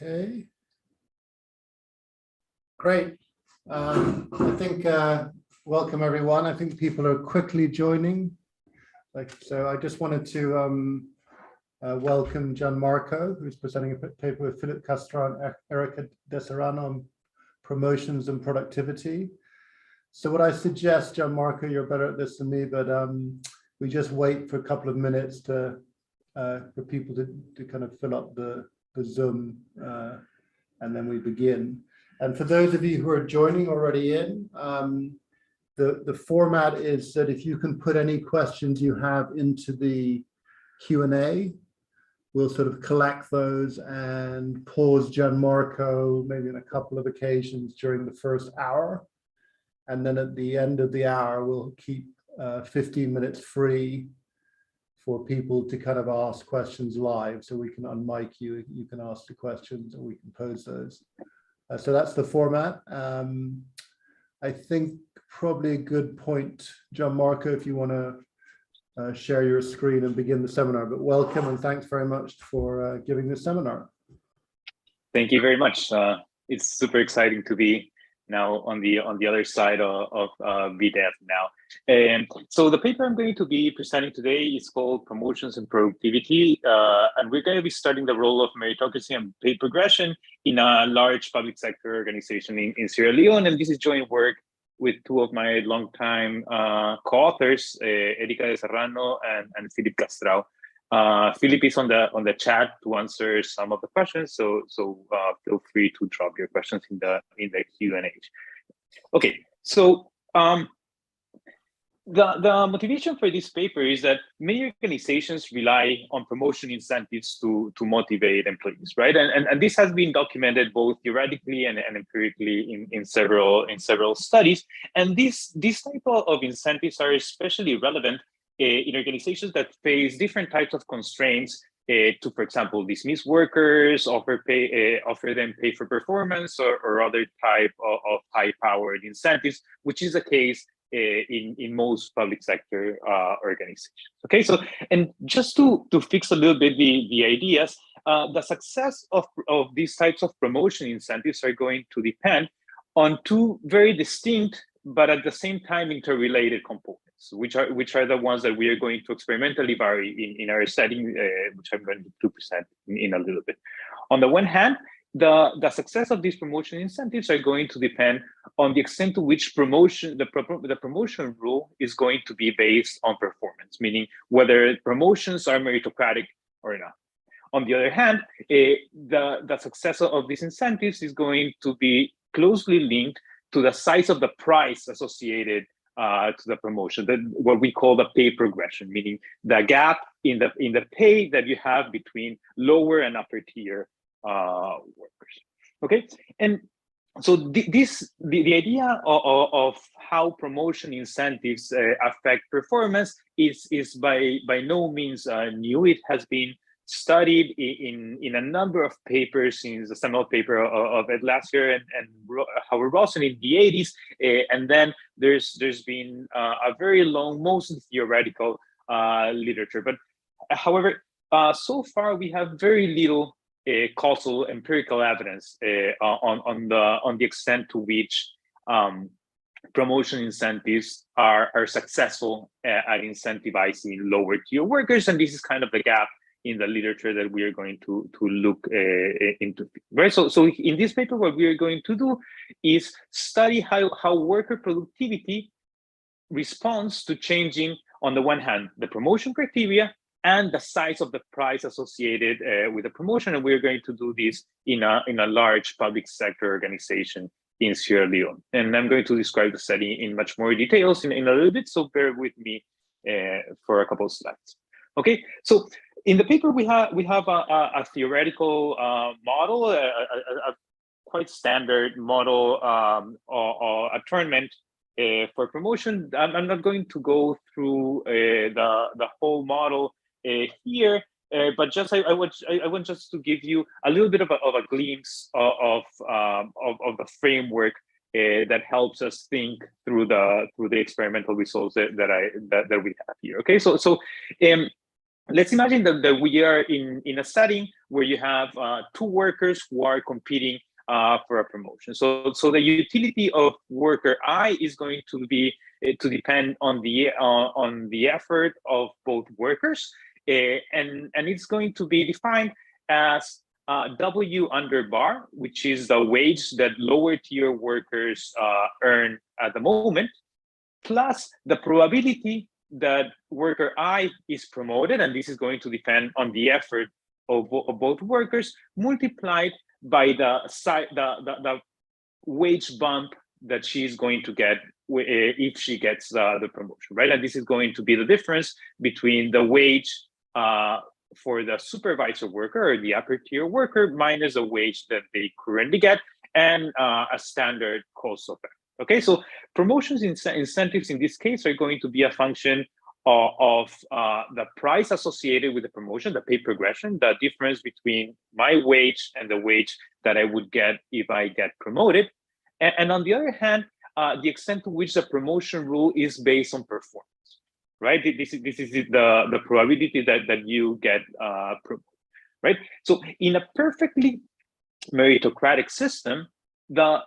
Okay. Great. I think welcome everyone. I think people are quickly joining. So I just wanted to welcome Gianmarco, who's presenting a paper with Philip Castro and Erica Deserrano on promotions and productivity. So what I suggest, Gianmarco, you're better at this than me, but we just wait for a couple of minutes for people to kind of fill up the Zoom, and then we begin. And for those of you who are joining already in, the format is that if you can put any questions you have into the Q&A, we'll sort of collect those and pause Gianmarco maybe on a couple of occasions during the first hour. And then at the end of the hour, we'll keep 15 minutes free for people to kind of ask questions live. So we can unmic you, you can ask the questions and we can pose those. So that's the format. I think probably a good point, Gianmarco, if you want to share your screen and begin the seminar. But welcome and thanks very much for giving this seminar. Thank you very much. It's super exciting to be now on the other side of VDEV now. And so the paper I'm going to be presenting today is called Promotions and Productivity, and we're going to be studying the role of meritocracy and pay progression in a large public sector organization in Sierra Leone. And this is joint work with two of my longtime co-authors, Erica Deserrano and Philip Castro. Philip is on the chat to answer some of the questions, so feel free to drop your questions in the Q&A. Okay, so the motivation for this paper is that many organizations rely on promotion incentives to motivate employees, right? And this has been documented both theoretically and empirically in several studies. And these type of incentives are especially relevant in organizations that face different types of constraints to, for example, dismiss workers, offer them pay for performance, or other type of high-powered incentives, which is the case in most public sector organizations. Okay, so and just to fix a little bit the ideas, the success of these types of promotion incentives are going to depend on two very distinct but at the same time interrelated components, which are the ones that we are going to experimentally vary in our setting, which I'm going to present in a little bit. On the one hand, the success of these promotion incentives are going to depend on the extent to which the promotion rule is going to be based on performance, meaning whether promotions are meritocratic or not. On the other hand, the success of these incentives is going to be closely linked to the size of the price associated to the promotion, what we call the pay progression, meaning the gap in the pay that you have between lower and upper tier workers. Okay, and so the idea of how promotion incentives affect performance is by no means new. It has been studied in a number of papers since the seminal paper of Ed Lasker and Howard Rawson in the 80s, and then there's been a very long, mostly theoretical literature. But however, so far we have very little causal empirical evidence on the extent to which promotion incentives are successful at incentivizing lower tier workers, and this is kind of the gap in the literature that we are going to look into, right? So in this paper, what we are going to do is study how worker productivity responds to changing, on the one hand, the promotion criteria and the size of the price associated with the promotion. And we're going to do this in a large public sector organization in Sierra Leone. And I'm going to describe the study in much more details in a little bit, so bear with me for a couple of slides. Okay, so in the paper, we have a theoretical model, a quite standard model or a tournament for promotion. I'm not going to go through the whole model here, but just I want just to give you a little bit of a glimpse of the framework that helps us think through the experimental results that we have here. Okay, so let's imagine that we are in a setting where you have two workers who are competing for a promotion. So the utility of worker I is going to be to depend on the effort of both workers, and it's going to be defined as W under bar, which is the wage that lower tier workers earn at the moment, plus the probability that worker I is promoted, and this is going to depend on the effort of both workers, multiplied by the wage bump that she's going to get if she gets the promotion, right? And this is going to be the difference between the wage for the supervisor worker or the upper tier worker minus the wage that they currently get and a standard cost of it. Okay, so promotions incentives in this case are going to be a function of the price associated with the promotion, the pay progression, the difference between my wage and the wage that I would get if I get promoted. And on the other hand, the extent to which the promotion rule is based on performance, right? This is the probability that you get promoted, right? So in a perfectly meritocratic system, the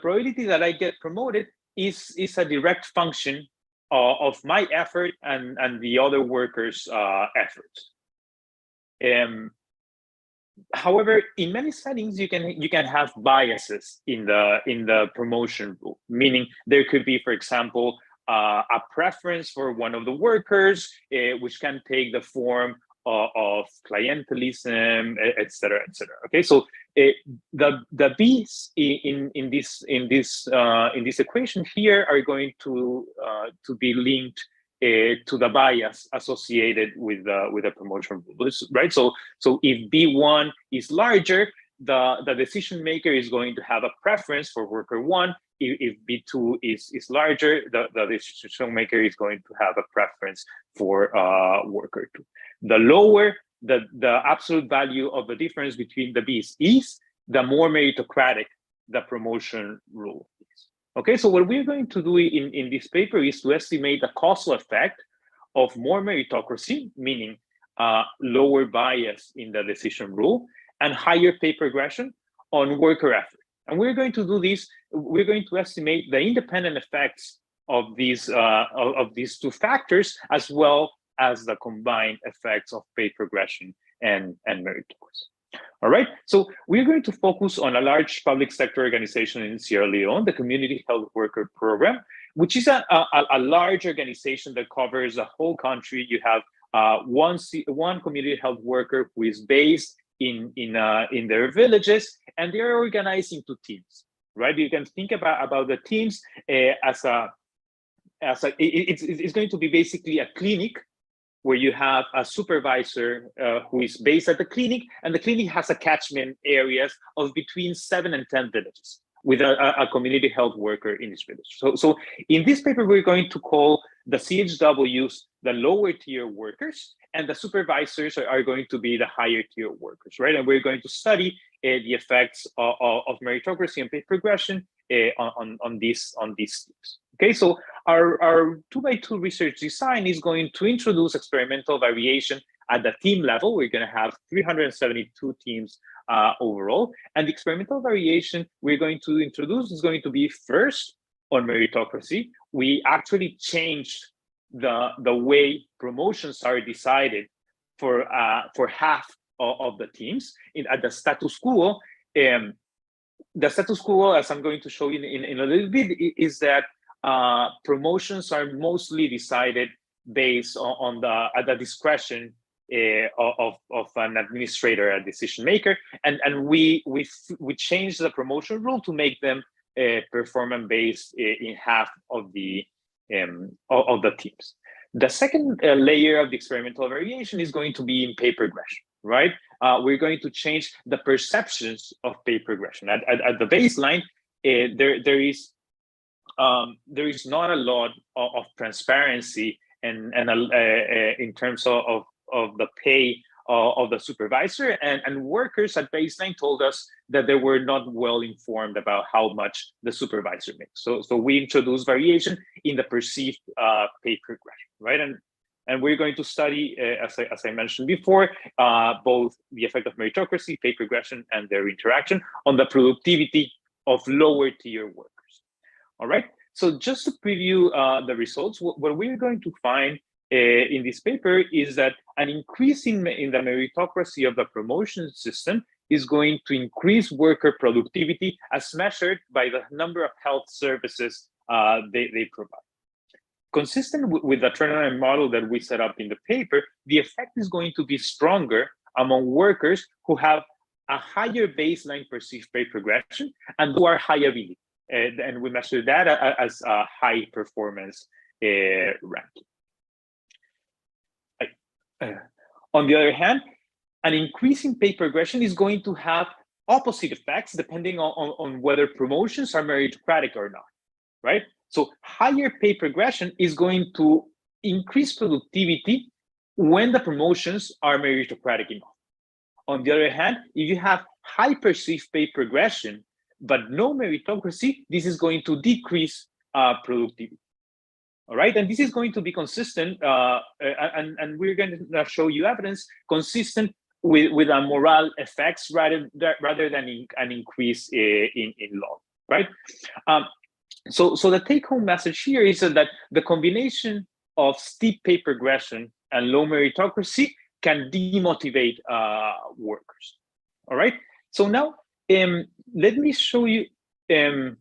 probability that I get promoted is a direct function of my effort and the other workers' efforts. However, in many settings, you can have biases in the promotion rule, meaning there could be, for example, a preference for one of the workers, which can take the form of clientelism, et cetera, et cetera. Okay, so the B's in this equation here are going to be linked to the bias associated with the promotion rules, right? So if B1 is larger, the decision maker is going to have a preference for worker one. If B2 is larger, the decision maker is going to have a preference for worker two. The lower the absolute value of the difference between the B's is, the more meritocratic the promotion rule is. Okay, so what we're going to do in this paper is to estimate the causal effect of more meritocracy, meaning lower bias in the decision rule, and higher pay progression on worker effort. And we're going to do this, we're going to estimate the independent effects of these two factors, as well as the combined effects of pay progression and meritocracy. All right, so we're going to focus on a large public sector organization in Sierra Leone, the Community Health Worker Program, which is a large organization that covers the whole country. You have one community health worker who is based in their villages, and they are organized into teams, right? You can think about the teams it's going to be basically a clinic where you have a supervisor who is based at the clinic, and the clinic has a catchment areas of between 7 and 10 villages with a community health worker in each village. So in this paper, we're going to call the CHWs the lower tier workers, and the supervisors are going to be the higher tier workers, right? And we're going to study the effects of meritocracy and pay progression on these teams. Okay, so our 2x2 research design is going to introduce experimental variation at the team level. We're going to have 372 teams overall, and the experimental variation we're going to introduce is going to be first on meritocracy. We actually changed the way promotions are decided for half of the teams at the status quo. The status quo, as I'm going to show you in a little bit, is that promotions are mostly decided based on the discretion of an administrator, a decision maker, and we changed the promotion rule to make them performance based in half of the teams. The second layer of the experimental variation is going to be in pay progression, right? We're going to change the perceptions of pay progression. At the baseline, there is not a lot of transparency and in terms of the pay of the supervisor, and workers at baseline told us that they were not well informed about how much the supervisor makes. So we introduced variation in the perceived pay progression, right? And And we're going to study, as I mentioned before, both the effect of meritocracy, pay progression, and their interaction on the productivity of lower tier workers. All right. So just to preview the results, what we're going to find in this paper is that an increase in the meritocracy of the promotion system is going to increase worker productivity as measured by the number of health services they provide. Consistent with the turnaround model that we set up in the paper, the effect is going to be stronger among workers who have a higher baseline perceived pay progression and who are high ability. And we measure that as a high performance ranking. On the other hand, an increase in pay progression is going to have opposite effects depending on whether promotions are meritocratic or not, right? So higher pay progression is going to increase productivity when the promotions are meritocratic enough. On the other hand, if you have high perceived pay progression, but no meritocracy, this is going to decrease productivity. All right, and this is going to be consistent, and we're going to show you evidence consistent with a moral effects rather than an increase in law, right? So the take-home message here is that the combination of steep pay progression and low meritocracy can demotivate workers. All right. So now let me show you a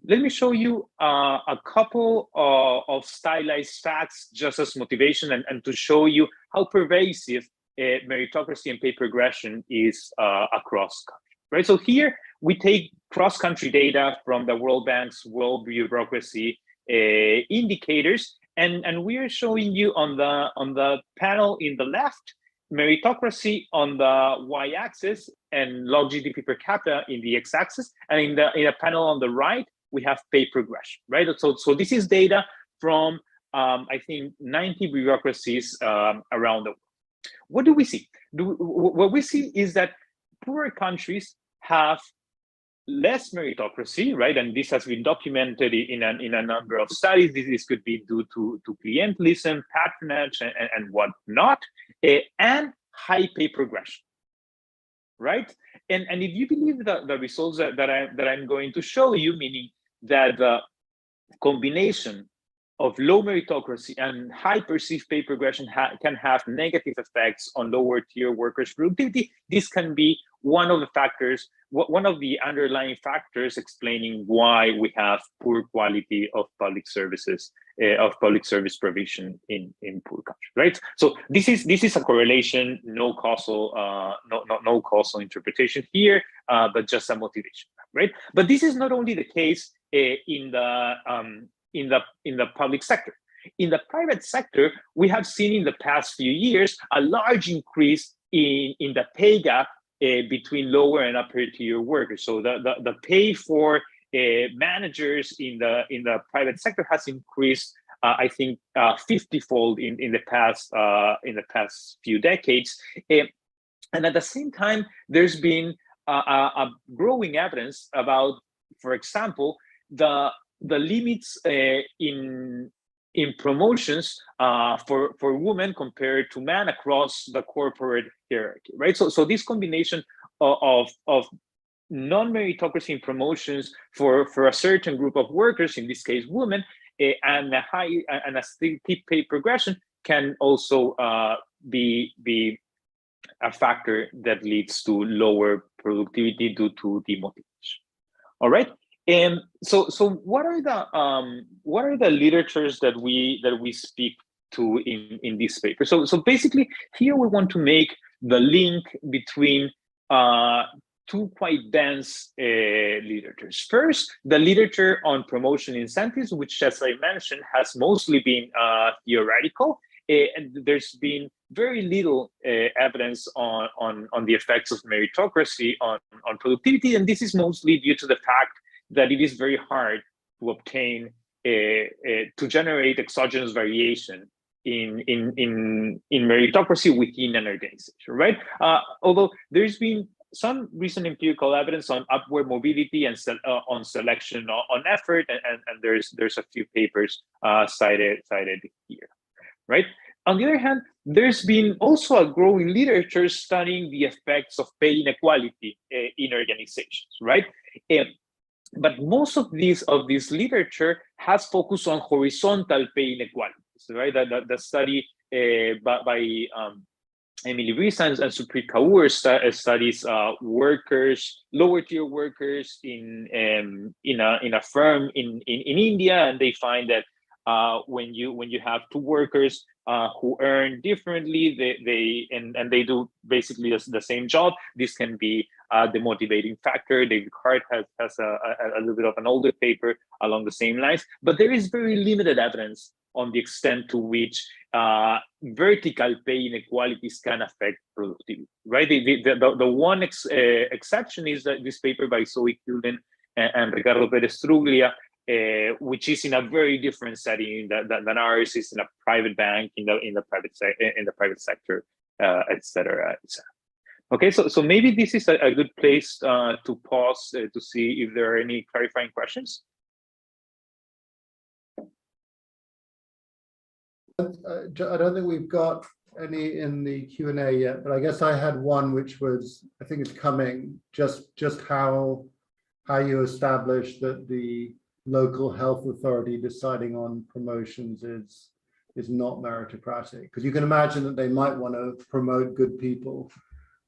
couple of stylized facts just as motivation and to show you how pervasive meritocracy and pay progression is across country. Right. So here we take cross-country data from the World Bank's World Bureaucracy indicators, and we are showing you on the panel in the left, meritocracy on the y-axis and log GDP per capita in the x-axis, and in a panel on the right we have pay progression, right? So this is data from I think 90 bureaucracies around the world. What do we see? What we see is that poorer countries have less meritocracy, right? And this has been documented in a number of studies. This could be due to clientelism, patronage, and whatnot, and high pay progression, right? And if you believe the results that I'm going to show you, meaning that the combination of low meritocracy and high perceived pay progression can have negative effects on lower tier workers' productivity, this can be one of the factors, one of the underlying factors explaining why we have poor quality of public services, of public service provision in poor countries, right? So this is a correlation, no causal interpretation here, but just a motivation, right? But this is not only the case in the public sector. In the private sector, we have seen in the past few years a large increase in the pay gap between lower and upper tier workers. So the pay for managers in the private sector has increased, I think, 50-fold in the past few decades. And at the same time, there's been a growing evidence about, for example, the limits in promotions for women compared to men across the corporate hierarchy, right? So this combination of non-meritocracy in promotions for a certain group of workers, in this case women, and a steep pay progression can also be a factor that leads to lower productivity due to demotivation. All right. So what are the literatures that we speak to in this paper? So basically here we want to make the link between two quite dense literatures. First, the literature on promotion incentives, which, as I mentioned, has mostly been theoretical, and there's been very little evidence on the effects of meritocracy on productivity, and this is mostly due to the fact that it is very hard to obtain to generate exogenous variation in meritocracy within an organization, right? Although there's been some recent empirical evidence on upward mobility and on selection on effort, and there's a few papers cited here, right? On the other hand, there's been also a growing literature studying the effects of pay inequality in organizations, right? But most of this literature has focused on horizontal pay inequalities, right? The study by Emily Rees and Suprit Kaur studies workers, lower tier workers in a firm in India, and they find that when you have two workers who earn differently, they do basically the same job, this can be the motivating factor. David Hart has a little bit of an older paper along the same lines, but there is very limited evidence on the extent to which vertical pay inequalities can affect productivity, right? The one exception is that this paper by Zoe Kilden and Ricardo Perez Truglia, which is in a very different setting than ours, is in a private bank, in the private sector, et cetera, et cetera. Okay, so maybe this is a good place to pause to see if there are any clarifying questions. I don't think we've got any in the Q&A yet, but I guess I had one which was, I think it's coming, just how you establish that the local health authority deciding on promotions is not meritocratic, because you can imagine that they might want to promote good people.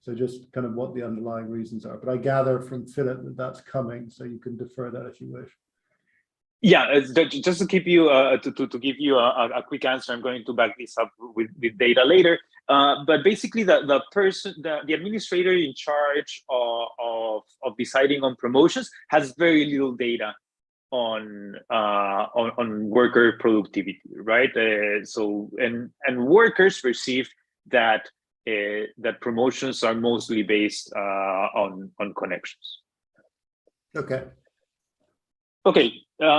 So just kind of what the underlying reasons are. But I gather from Philip that that's coming, so you can defer that if you wish. Yeah, just to keep you to give you a quick answer, I'm going to back this up with data later. But basically, the administrator in charge of deciding on promotions has very little data on worker productivity, right? So workers perceive that promotions are mostly based on connections. Okay,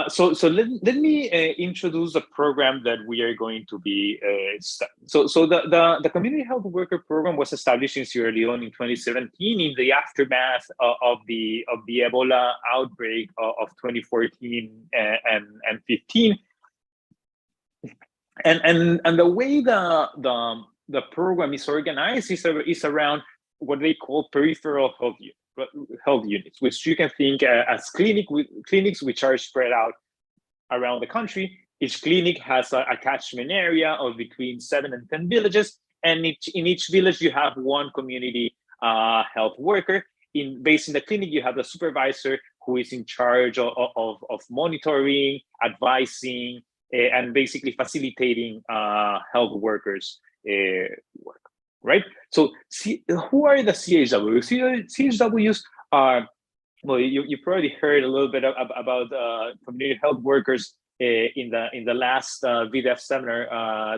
so let me introduce the program that we are going to be studying. So the community health worker program was established in Sierra Leone in 2017 in the aftermath of the Ebola outbreak of 2014 and 15. And the way the program is organized is around what they call peripheral health units, which you can think as clinics which are spread out around the country. Each clinic has a catchment area of between 7 and 10 villages, and in each village you have one community health worker. Based in the clinic, you have the supervisor who is in charge of monitoring, advising, and basically facilitating health workers work. Right. So who are the CHWs? CHWs are, well, you probably heard a little bit about community health workers in the last VDEV seminar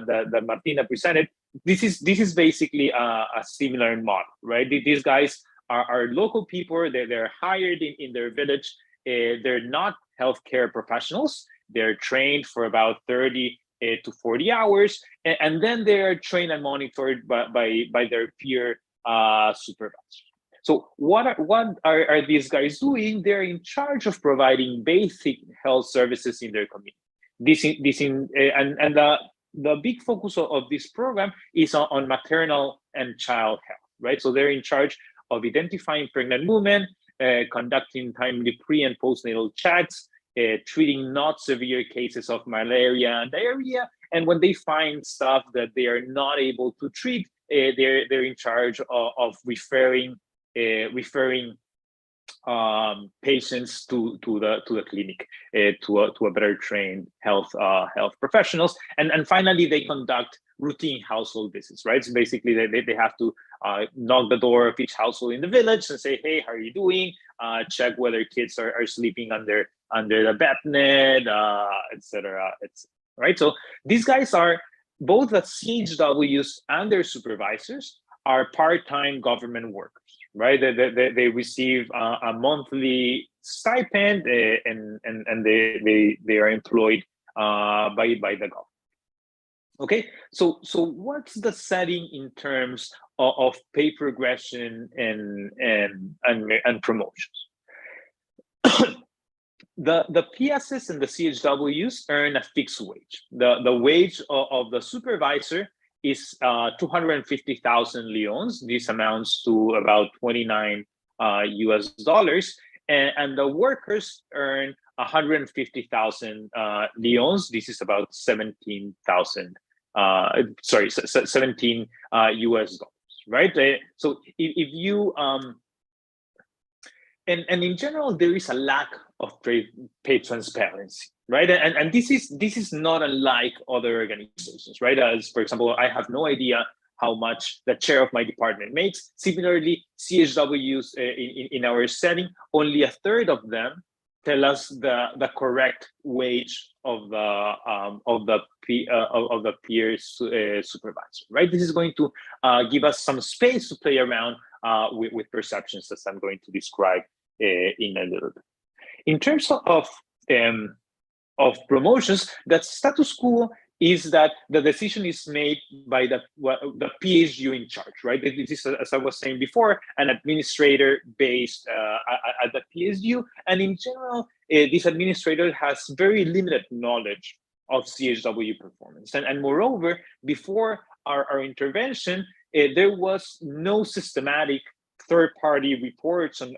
that Martina presented. This is basically a similar model, right? These guys are local people. They're hired in their village. They're not healthcare professionals. They're trained for about 30 to 40 hours, and then they are trained and monitored by their peer supervisors. So what are these guys doing? They're in charge of providing basic health services in their community. And the big focus of this program is on maternal and child health, right? So they're in charge of identifying pregnant women, conducting timely pre and postnatal checks, treating not severe cases of malaria and diarrhea, and when they find stuff that they are not able to treat, they're in charge of referring patients to the clinic, to a better trained health professionals, and finally they conduct routine household visits, right? So basically they have to knock the door of each household in the village and say, hey, how are you doing? Check whether kids are sleeping under the bed net, etc. Right? So these guys are, both the CHWs and their supervisors are part-time government workers, right? They receive a monthly stipend, and they are employed by the government. Okay, so what's the setting in terms of pay progression and promotions? The PSs and the CHWs earn a fixed wage. The wage of the supervisor is 250,000 leons. This amounts to about 29 US dollars, and the workers earn 150,000 leons. This is about 17,000. 17 US dollars, right? So if you and in general, there is a lack of pay transparency, right? And this is not unlike other organizations, right? As for example, I have no idea how much the chair of my department makes. Similarly, CHWs in our setting, only a third of them tell us the correct wage of the peer supervisor, right? This is going to give us some space to play around with perceptions, as I'm going to describe in a little bit. In terms of promotions, the status quo is that the decision is made by the PhD in charge, right? This is, as I was saying before, an administrator based at the PhD, and in general, this administrator has very limited knowledge of CHW performance, and moreover, before our intervention, there was no systematic third-party reports on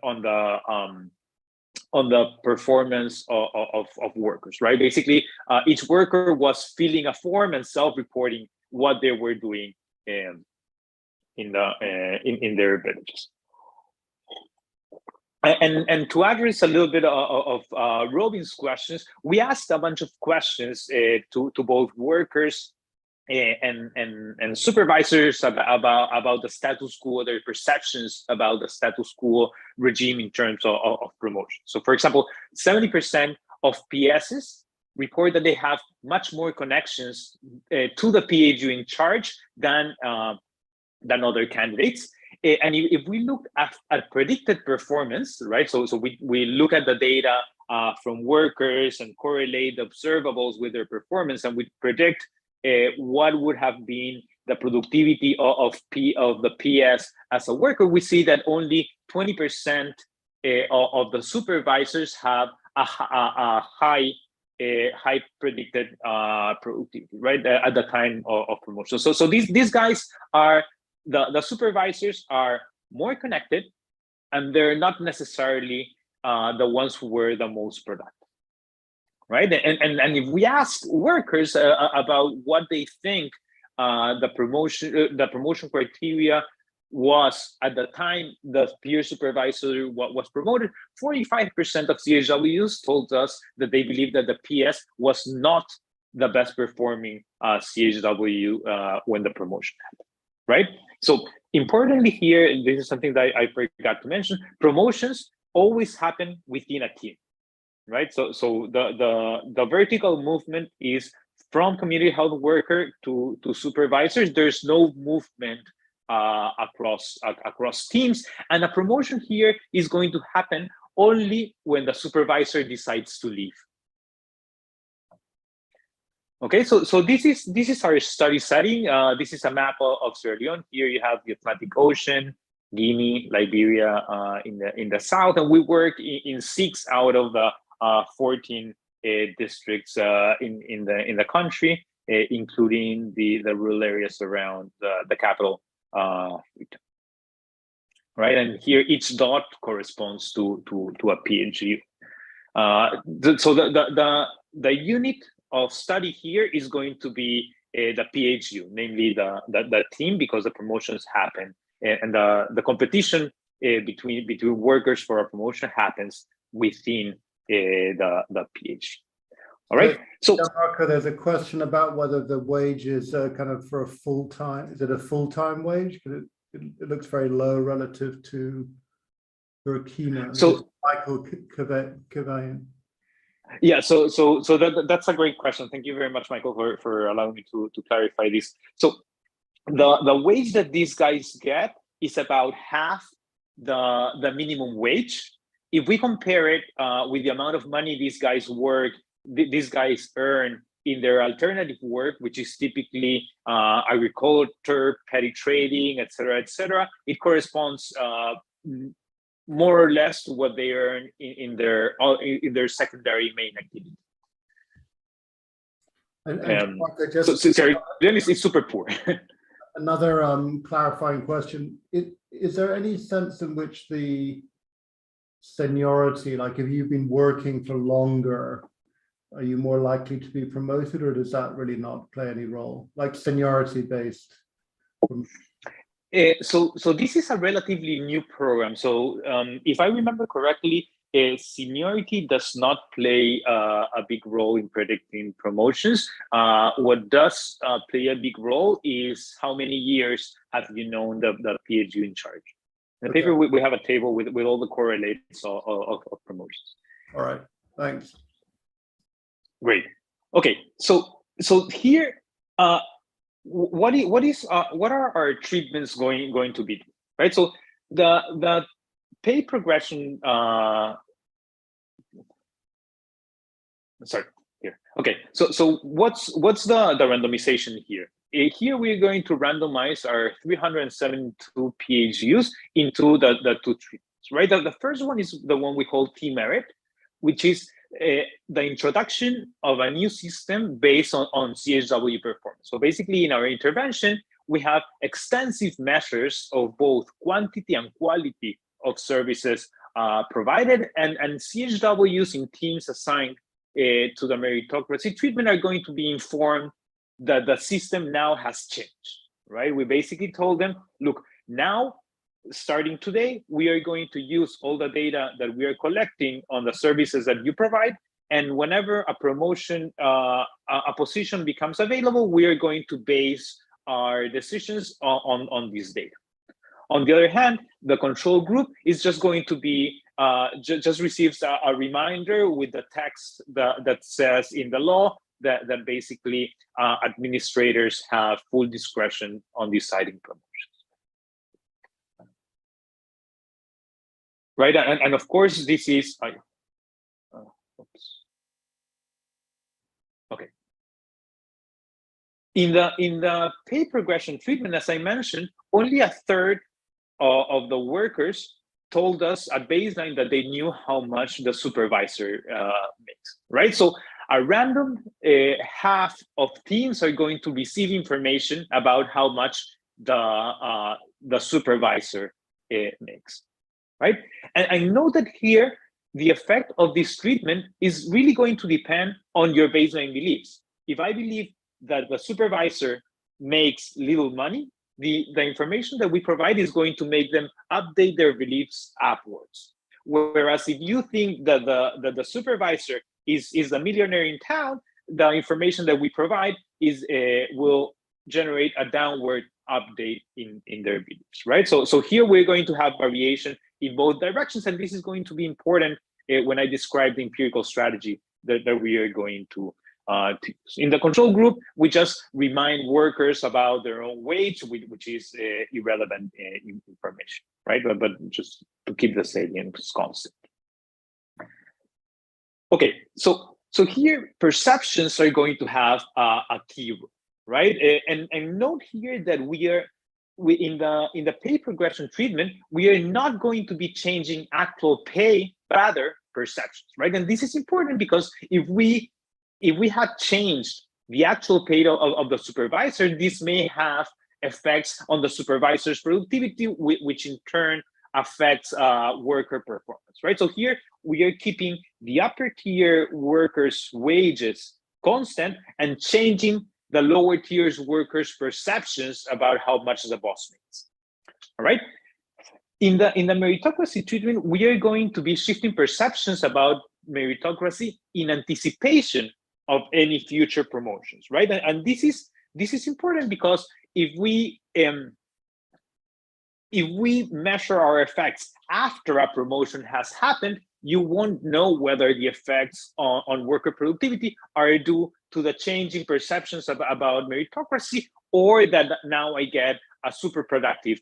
the performance of workers, right? Basically, each worker was filling a form and self-reporting what they were doing in their villages. And to address a little bit of Robin's questions, we asked a bunch of questions to both workers and supervisors about the status quo, their perceptions about the status quo regime in terms of promotion. So, for example, 70% of PSs report that they have much more connections to the PhD in charge than other candidates. And if we look at predicted performance, right? So we look at the data from workers and correlate the observables with their performance, and we predict what would have been the productivity of the PS as a worker. We see that only 20% of the supervisors have a high predicted productivity, right, at the time of promotion. So these guys are the supervisors are more connected, and they're not necessarily the ones who were the most productive. Right, and if we ask workers about what they think the promotion criteria was at the time the peer supervisor was promoted, 45% of CHWs told us that they believe that the PS was not the best performing CHW when the promotion happened. Right. So importantly here, and this is something that I forgot to mention, promotions always happen within a team. Right, so the vertical movement is from community health worker to supervisors. There's no movement across teams, and a promotion here is going to happen only when the supervisor decides to leave. Okay, so this is our study setting. This is a map of Sierra Leone. Here you have the Atlantic Ocean, Guinea, Liberia in the south, and we work in 6 out of the 14 districts in the country, including the rural areas around the capital. Right, and here each dot corresponds to a PhD. So the unit of study here is going to be the PhD, namely the team, because the promotions happen, and the competition between workers for a promotion happens within the PhD. All right. So, Marco, there's a question about whether the wage is kind of for a full-time. Is it a full-time wage? Because it looks very low relative to Burkina. So, Michael Cavayan. Yeah. So that's a great question. Thank you very much, Michael, for allowing me to clarify this. So the wage that these guys get is about half the minimum wage. If we compare it with the amount of money these guys earn in their alternative work, which is typically agriculture, petty trading, etc., it corresponds more or less to what they earn in their secondary main activity. Marco, so sorry, it's super poor. Another clarifying question. Is there any sense in which the seniority, like if you've been working for longer, are you more likely to be promoted, or does that really not play any role? Like seniority based? So this is a relatively new program. So if I remember correctly, seniority does not play a big role in predicting promotions. What does play a big role is how many years have you known the PhD in charge. In the paper, we have a table with all the correlates of promotions. All right, thanks. Great. Okay, so here, what are our treatments going to be, right? So the pay progression. Sorry, here. Okay, so what's the randomization here? Here we're going to randomize our 372 PhDs into the two treatments, right? The first one is the one we call T-Merit, which is the introduction of a new system based on CHW performance. So basically in our intervention, we have extensive measures of both quantity and quality of services provided, and CHWs in teams assigned to the meritocracy treatment are going to be informed that the system now has changed, right? We basically told them, look, now, starting today, we are going to use all the data that we are collecting on the services that you provide, and whenever a promotion, a position becomes available, we are going to base our decisions on this data. On the other hand, the control group is just going to be, just receives a reminder with the text that says in the law that basically administrators have full discretion on deciding promotions. Right, and of course, this is, okay. In the pay progression treatment, as I mentioned, only a third of the workers told us at baseline that they knew how much the supervisor makes, right? So a random half of teams are going to receive information about how much the supervisor makes, right? And I know that here, the effect of this treatment is really going to depend on your baseline beliefs. If I believe that the supervisor makes little money, the information that we provide is going to make them update their beliefs upwards. Whereas if you think that the supervisor is the millionaire in town, the information that we provide is will generate a downward update in their beliefs, right? So here we're going to have variation in both directions, and this is going to be important when I describe the empirical strategy that we are going to use. In the control group, we just remind workers about their own wage, which is irrelevant information, right? But just to keep the salience constant. Okay, so here perceptions are going to have a key role, right? And note here that in the pay progression treatment, we are not going to be changing actual pay, rather perceptions, right? And this is important because if we had changed the actual pay of the supervisor, this may have effects on the supervisor's productivity, which in turn affects worker performance, right? So here we are keeping the upper tier workers' wages constant and changing the lower tiers workers' perceptions about how much the boss makes. All right. In the meritocracy treatment, we are going to be shifting perceptions about meritocracy in anticipation of any future promotions, right? And this is important because if we measure our effects after a promotion has happened, you won't know whether the effects on worker productivity are due to the changing perceptions about meritocracy, or that now I get a super productive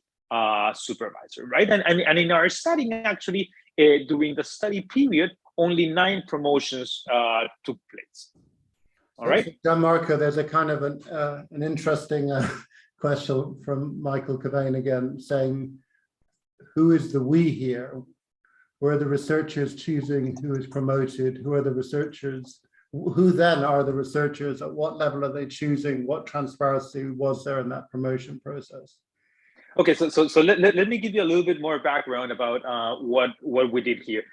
supervisor, right? And in our study, actually, during the study period, only 9 promotions took place. All right. So, Gianmarco, there's a kind of an interesting question from Michael Cavane again, saying, who is the we here? Who are the researchers choosing who is promoted? Who are the researchers who then are the researchers? At what level are they choosing? What transparency was there in that promotion process? Okay, so let me give you a little bit more background about what we did here.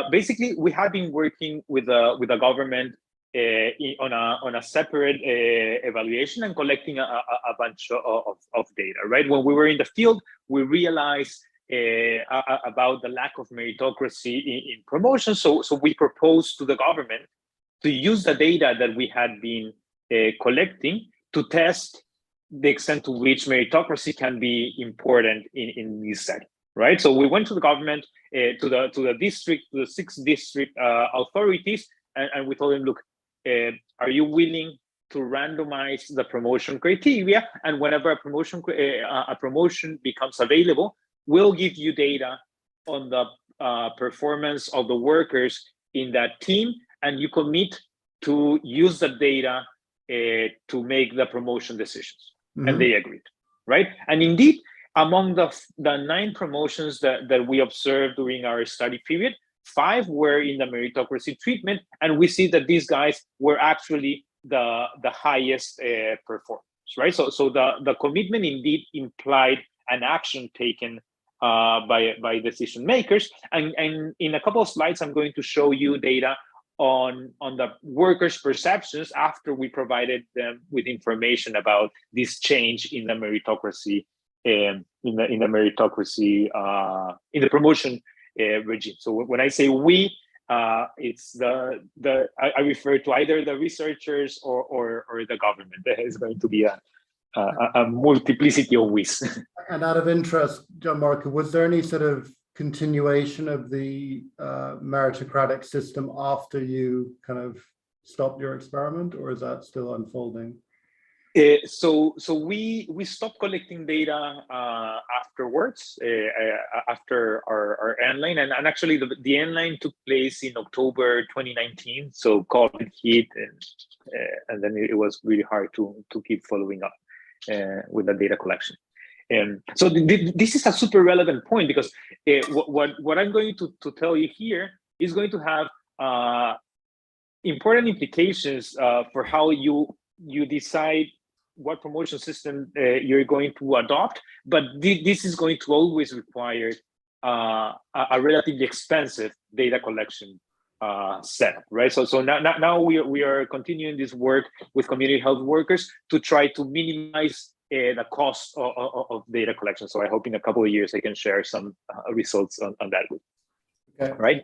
Basically, we have been working with the government on a separate evaluation and collecting a bunch of data. Right, when we were in the field, we realized about the lack of meritocracy in promotion. So we proposed to the government to use the data that we had been collecting to test the extent to which meritocracy can be important in this setting, right? So we went to the government, to the district, to the 6 district authorities, and we told them, look, are you willing to randomize the promotion criteria? And whenever a promotion becomes available, we'll give you data on the performance of the workers in that team, and you commit to use the data to make the promotion decisions. Mm-hmm. And they agreed, right? And indeed, among the 9 promotions that we observed during our study period, 5 were in the meritocracy treatment, and we see that these guys were actually the highest performers, right? So the commitment indeed implied an action taken by decision makers, and in a couple of slides, I'm going to show you data on the workers' perceptions after we provided them with information about this change in the meritocracy, in the promotion regime. So when I say we, it's I refer to either the researchers or the government. There is going to be a multiplicity of ways. And out of interest, Gianmarco, was there any sort of continuation of the meritocratic system after you kind of stopped your experiment, or is that still unfolding? So we stopped collecting data afterwards, after our end-line, and actually the end-line took place in October 2019. So COVID hit, and then it was really hard to keep following up with the data collection. So this is a super relevant point, because what I'm going to tell you here is going to have important implications for how you decide what promotion system you're going to adopt. But this is going to always require a relatively expensive data collection setup, right? So now we are continuing this work with community health workers to try to minimize the cost of data collection. So I hope in a couple of years I can share some results on that. Okay. Right?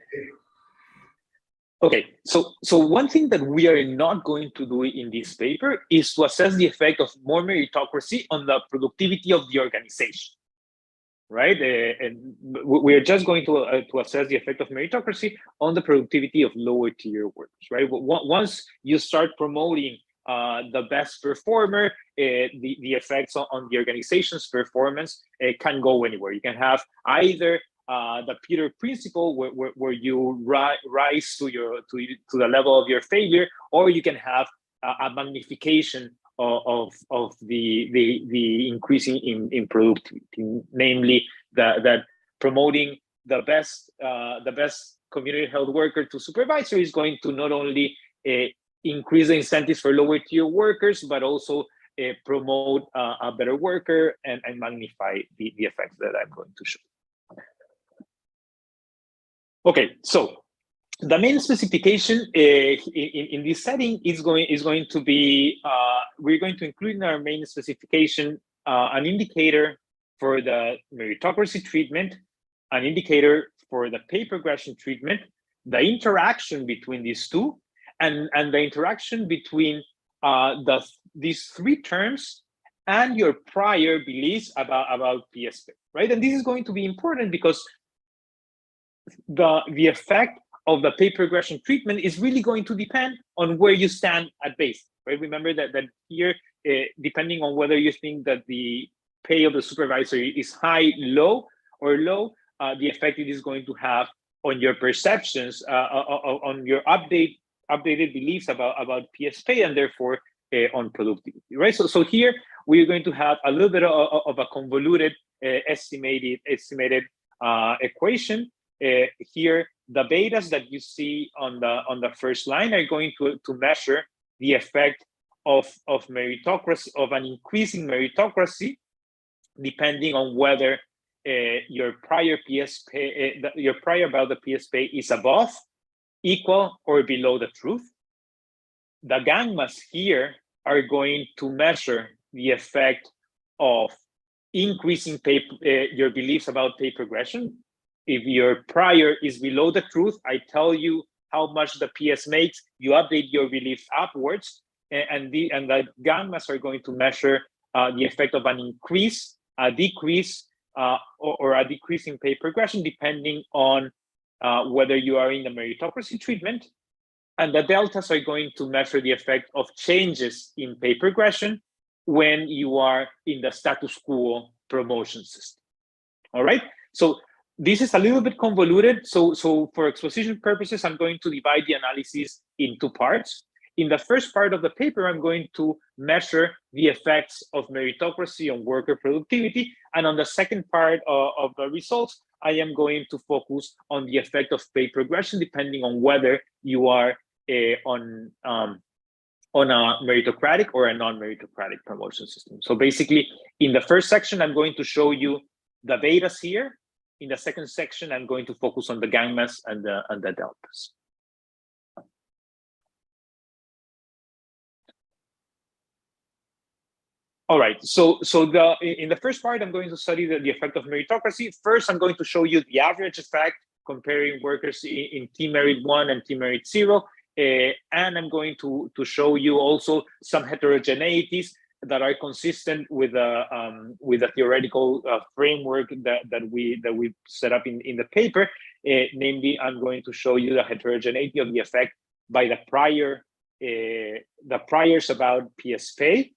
Okay, so one thing that we are not going to do in this paper is to assess the effect of more meritocracy on the productivity of the organization, right? And we are just going to assess the effect of meritocracy on the productivity of lower tier workers, right? Once you start promoting the best performer, the effects on the organization's performance can go anywhere. You can have either the Peter principle, where you rise to the level of your failure, or you can have a magnification of the increasing in productivity, namely that promoting the best community health worker to supervisor is going to not only increase the incentives for lower tier workers, but also promote a better worker and magnify the effects that I'm going to show. Okay, so the main specification in this setting is going to be, we're going to include in our main specification an indicator for the meritocracy treatment, an indicator for the pay progression treatment, the interaction between these two, and the interaction between these 3 terms and your prior beliefs about PSP, right? And this is going to be important because the effect of the pay progression treatment is really going to depend on where you stand at base, right? Remember that here, depending on whether you think that the pay of the supervisor is high, low, or low, the effect it is going to have on your perceptions, on your updated beliefs about PSP, and therefore on productivity, right? So here we're going to have a little bit of a convoluted estimated equation. Here the betas that you see on the first line are going to measure the effect of meritocracy, of an increasing meritocracy, depending on whether your prior PSP, your prior about the PSP is above, equal, or below the truth. The gammas here are going to measure the effect of increasing your beliefs about pay progression. If your prior is below the truth, I tell you how much the PS makes, you update your beliefs upwards, and the gammas are going to measure the effect of an increase, a decrease, or a decrease in pay progression, depending on whether you are in the meritocracy treatment. And the deltas are going to measure the effect of changes in pay progression when you are in the status quo promotion system. All right, so this is a little bit convoluted. So for exposition purposes, I'm going to divide the analysis in two parts. In the first part of the paper, I'm going to measure the effects of meritocracy on worker productivity. And on the second part of the results, I am going to focus on the effect of pay progression, depending on whether you are on a meritocratic or a non-meritocratic promotion system. So basically, in the first section, I'm going to show you the betas here. In the second section, I'm going to focus on the gammas and the deltas. All right, so in the first part, I'm going to study the effect of meritocracy. First, I'm going to show you the average effect comparing workers in T-Merit 1 and T-Merit 0. And I'm going to show you also some heterogeneities that are consistent with the theoretical framework that we set up in the paper. Namely, I'm going to show you the heterogeneity of the effect by the priors about PSP,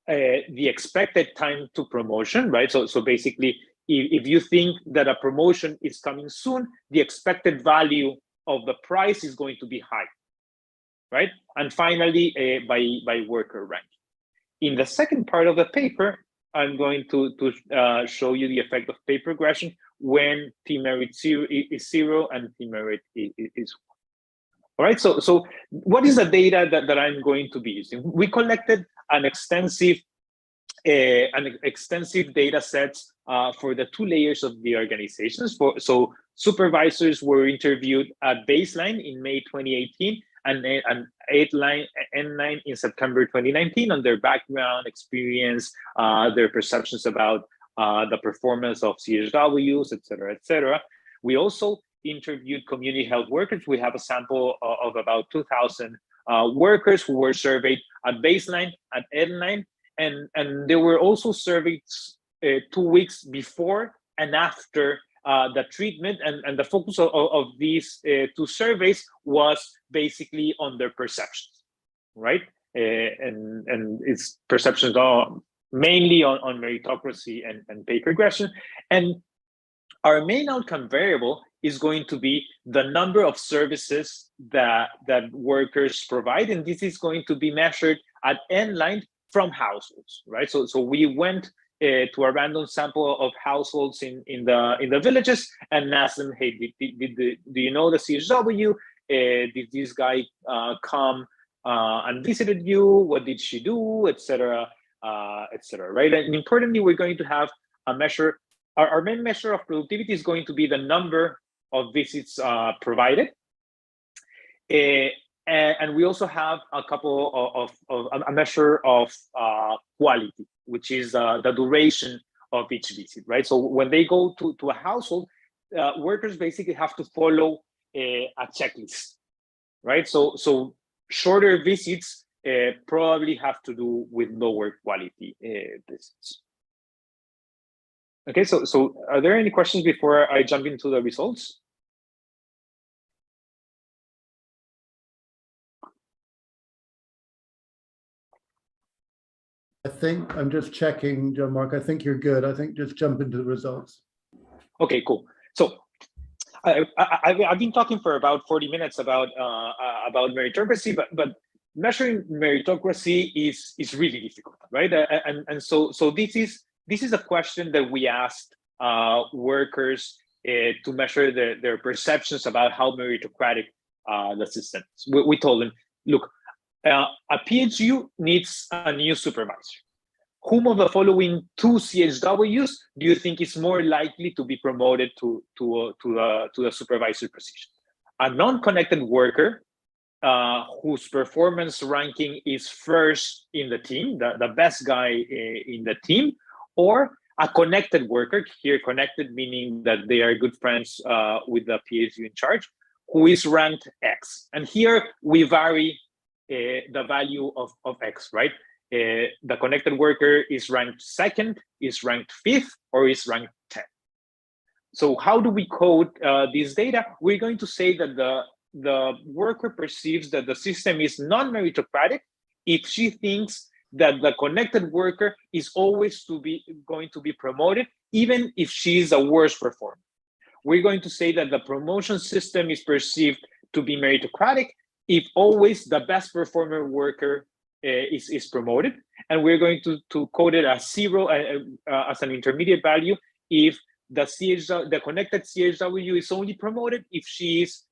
the expected time to promotion, right? So basically, if you think that a promotion is coming soon, the expected value of the price is going to be high, right? And finally, by worker rank. In the second part of the paper, I'm going to show you the effect of pay progression when T-Merit is 0 and T-Merit is 1. All right, so what is the data that I'm going to be using? We collected an extensive data sets for the two layers of the organizations. So supervisors were interviewed at baseline in May 2018 and N9 in September 2019 on their background, experience, their perceptions about the performance of CHWs, et cetera. We also interviewed community health workers. We have a sample of about 2,000 workers who were surveyed at baseline at N9, and they were also surveyed 2 weeks before and after the treatment, and the focus of these two surveys was basically on their perceptions, right? And its perceptions are mainly on meritocracy and pay progression. And our main outcome variable is going to be the number of services that workers provide, and this is going to be measured at N-line from households, right? So we went to a random sample of households in the villages and asked them, hey, do you know the CHW? Did this guy come and visited you? What did she do, etc., right? And importantly, we're going to have a measure. Our main measure of productivity is going to be the number of visits provided. And we also have a couple of a measure of quality, which is the duration of each visit, right? So when they go to a household, workers basically have to follow a checklist, right? So shorter visits probably have to do with lower quality visits. Okay, so are there any questions before I jump into the results? I think I'm just checking, John Mark. I think you're good. I think just jump into the results. Okay, cool. So I've been talking for about 40 minutes about meritocracy, but measuring meritocracy is really difficult, right? And so this is a question that we asked workers to measure their perceptions about how meritocratic the system is. We told them, look, a PHU needs a new supervisor. Whom of the following two CHWs do you think is more likely to be promoted to the supervisor position? A non-connected worker whose performance ranking is first in the team, the best guy in the team, or a connected worker, here connected meaning that they are good friends with the PhD in charge, who is ranked X. And here we vary the value of X, right? The connected worker is ranked second, is ranked fifth, or is ranked 10. So how do we code this data? We're going to say that the worker perceives that the system is non-meritocratic if she thinks that the connected worker is always going to be promoted, even if she is a worse performer. We're going to say that the promotion system is perceived to be meritocratic if always the best performer worker is promoted. And we're going to code it as 0 as an intermediate value if the connected CHW is only promoted if she is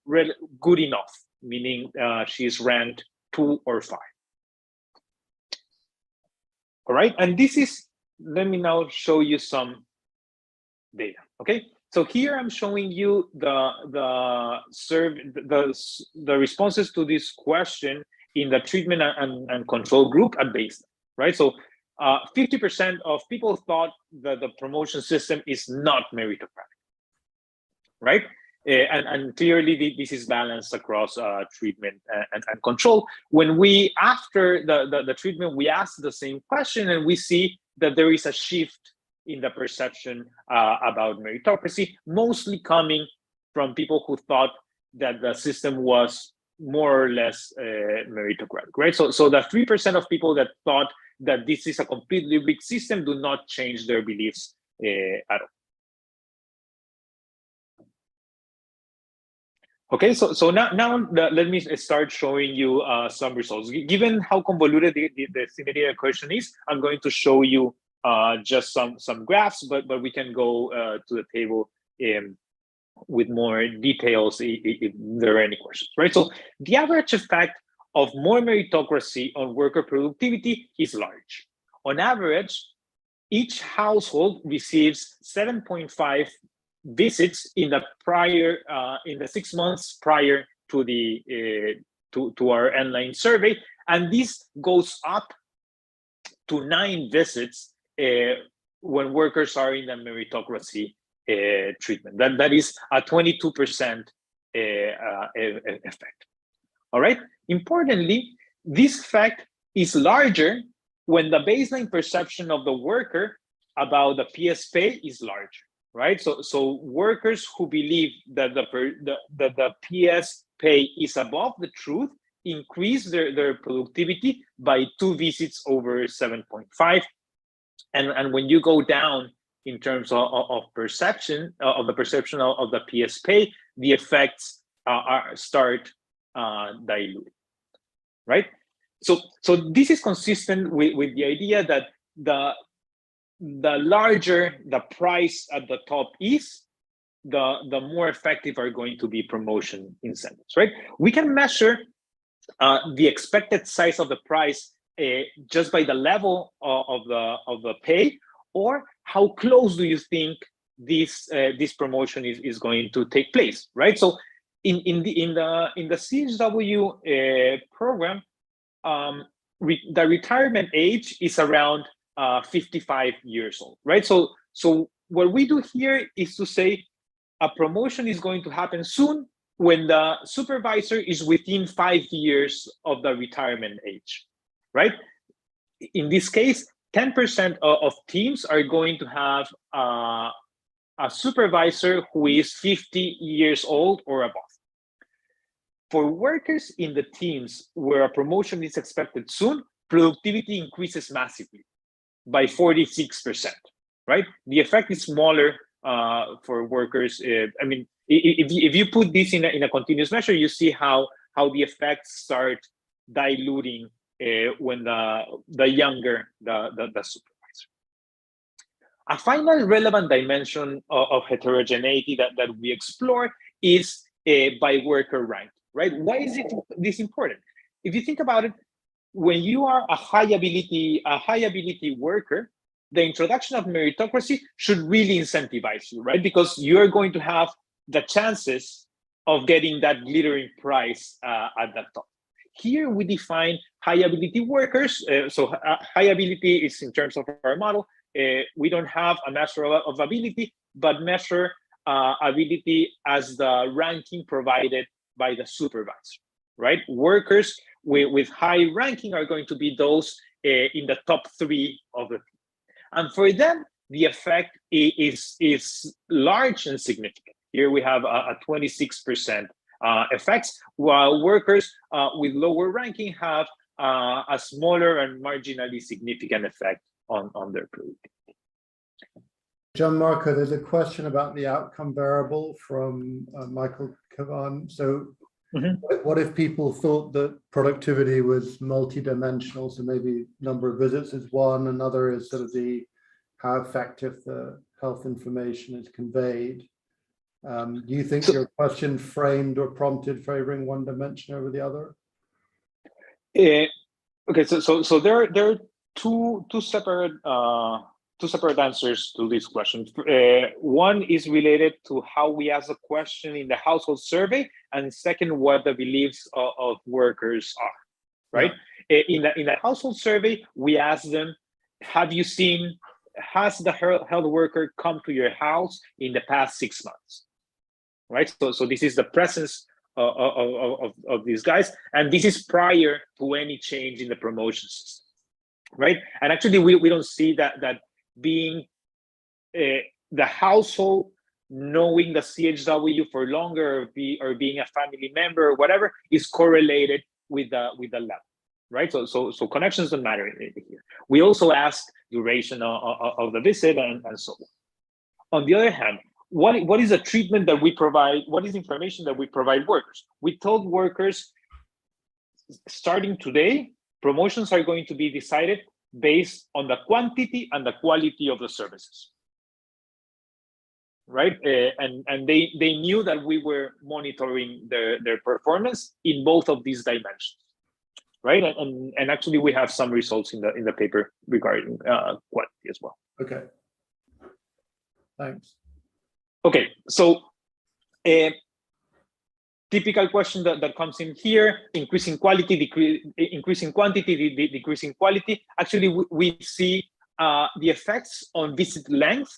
good enough, meaning she is ranked 2 or 5. All right, and this is, let me now show you some data, okay? So here I'm showing you the responses to this question in the treatment and control group at baseline, right? So 50% of people thought that the promotion system is not meritocratic, right? And clearly this is balanced across treatment and control. When we, after the treatment, we ask the same question and we see that there is a shift in the perception about meritocracy, mostly coming from people who thought that the system was more or less meritocratic, right? So the 3% of people that thought that this is a completely rigged system do not change their beliefs at all. Okay, so now let me start showing you some results. Given how convoluted the simulated question is, I'm going to show you just some graphs, but we can go to the table with more details if there are any questions, right? So the average effect of more meritocracy on worker productivity is large. On average, each household receives 7.5 visits in the 6 months prior to to our online survey, and this goes up to 9 visits when workers are in the meritocracy treatment. That is a 22% effect. All right. Importantly, this effect is larger when the baseline perception of the worker about the PS pay is larger, right? So workers who believe that the PS pay is above the truth increase their productivity by 2 visits over 7.5. And when you go down in terms of perception, of the perception of the PS pay, the effects start diluting, right? So this is consistent with the idea that the larger the price at the top is, the more effective are going to be promotion incentives, right? We can measure the expected size of the price just by the level of the pay, or how close do you think this promotion is going to take place, right? So in the CHW program, the retirement age is around 55 years old, right? So what we do here is to say a promotion is going to happen soon when the supervisor is within 5 years of the retirement age, right? In this case, 10% of teams are going to have a supervisor who is 50 years old or above. For workers in the teams where a promotion is expected soon, productivity increases massively by 46%, right? The effect is smaller for workers. I mean, if you put this in a continuous measure, you see how the effects start diluting when the younger the supervisor. A final relevant dimension of heterogeneity that we explore is by worker rank, right? Why is this important? If you think about it, when you are a high ability worker, the introduction of meritocracy should really incentivize you, right? Because you're going to have the chances of getting that glittering prize at the top. Here we define high ability workers. So high ability is in terms of our model. We don't have a measure of ability, but measure ability as the ranking provided by the supervisor, right? Workers with high ranking are going to be those in the top 3 of the team. And for them, the effect is large and significant. Here we have a 26% effects, while workers with lower ranking have a smaller and marginally significant effect on their productivity. Gianmarco, there's a question about the outcome variable from Michael Kavan. So what if people thought that productivity was multidimensional? So maybe number of visits is one, another is sort of how effective the health information is conveyed. Do you think your question framed or prompted favoring one dimension over the other? Okay, so there are two separate answers to this question. One is related to how we ask a question in the household survey, and second, what the beliefs of workers are, right? Yeah. In the household survey, we ask them, has the health worker come to your house in the past 6 months, right? So this is the presence of these guys, and this is prior to any change in the promotion system, right? And actually, we don't see that being the household knowing the CHW for longer or being a family member or whatever is correlated with the level, right? So connections don't matter here. We also ask duration of the visit and so on. On the other hand, what is the treatment that we provide? What is information that we provide workers? We told workers, starting today, promotions are going to be decided based on the quantity and the quality of the services, right? And they knew that we were monitoring their performance in both of these dimensions, right? And actually, we have some results in the paper regarding quality as well. Okay, thanks. Okay, so typical question that comes in here: increasing quality, increasing quantity, decreasing quality. Actually, we see the effects on visit length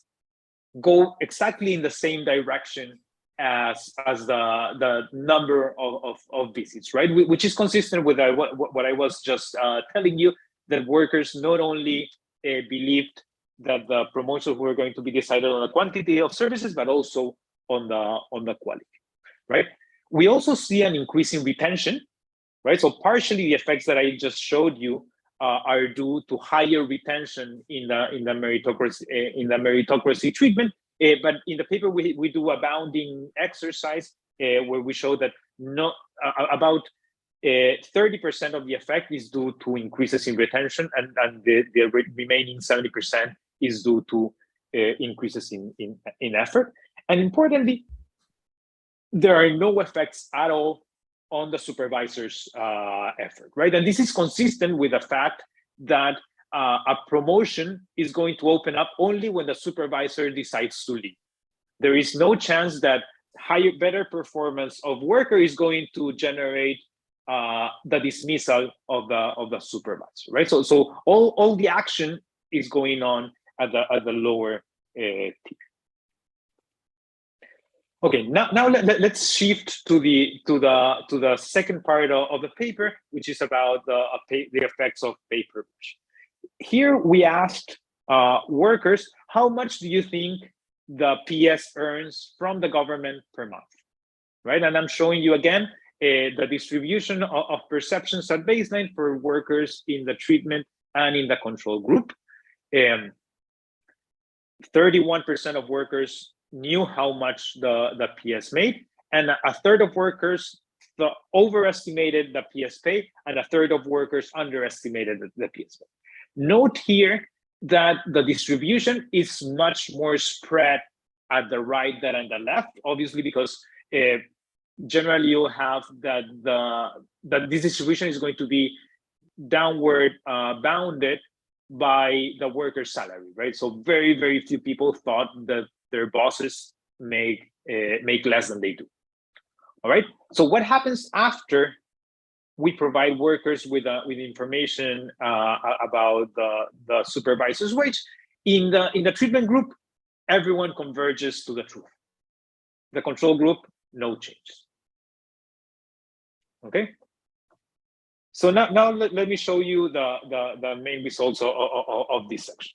go exactly in the same direction as the number of visits, right? Which is consistent with what I was just telling you, that workers not only believed that the promotions were going to be decided on the quantity of services, but also on the quality, right? We also see an increase in retention, right? So partially the effects that I just showed you are due to higher retention in the meritocracy treatment. But in the paper, we do a bounding exercise where we show that about 30% of the effect is due to increases in retention, and the remaining 70% is due to increases in effort. And importantly, there are no effects at all on the supervisor's effort, right? And this is consistent with the fact that a promotion is going to open up only when the supervisor decides to leave. There is no chance that better performance of worker is going to generate the dismissal of the supervisor, right? So all the action is going on at the lower tier. Okay, now let's shift to the second part of the paper, which is about the effects of pay per push. Here we asked workers, how much do you think the PS earns from the government per month, right? And I'm showing you again the distribution of perceptions at baseline for workers in the treatment and in the control group. 31% of workers knew how much the PS made, and a third of workers overestimated the PS pay, and a third of workers underestimated the PS pay. Note here that the distribution is much more spread at the right than at the left, obviously, because generally you have that this distribution is going to be downward bounded by the worker's salary, right? So very, very few people thought that their bosses make less than they do. All right. So what happens after we provide workers with information about the supervisor's wage? In the treatment group, everyone converges to the truth. The control group, no changes. Okay. So now let me show you the main results of this section.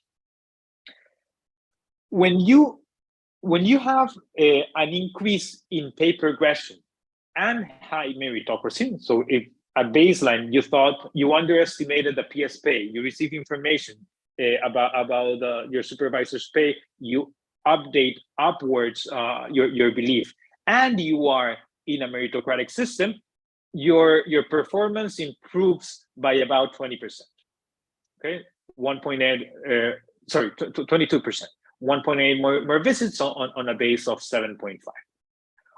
When you have an increase in pay progression and high meritocracy, so if at baseline you thought you underestimated the PS pay, you receive information about your supervisor's pay, you update upwards your belief, and you are in a meritocratic system, your performance improves by about 20%. Okay, 1.8, sorry, 22%. 1.8 more visits on a base of 7.5.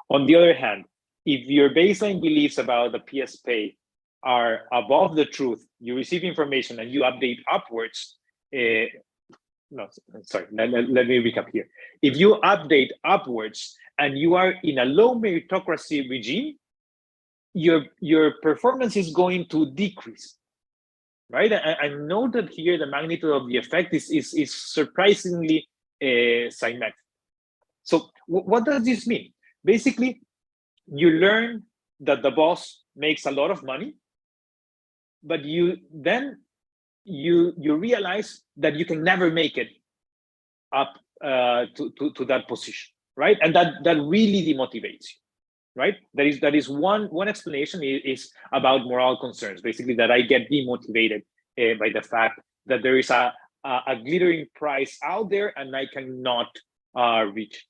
On the other hand, if your baseline beliefs about the PS pay are above the truth, you receive information and you update upwards. No, sorry, let me recap here. If you update upwards and you are in a low meritocracy regime, your performance is going to decrease, right? I know that here the magnitude of the effect is surprisingly symmetric. So what does this mean? Basically, you learn that the boss makes a lot of money, but you realize that you can never make it up to that position, right? And that really demotivates you, right? That is one explanation is about moral concerns, basically that I get demotivated by the fact that there is a glittering prize out there and I cannot reach.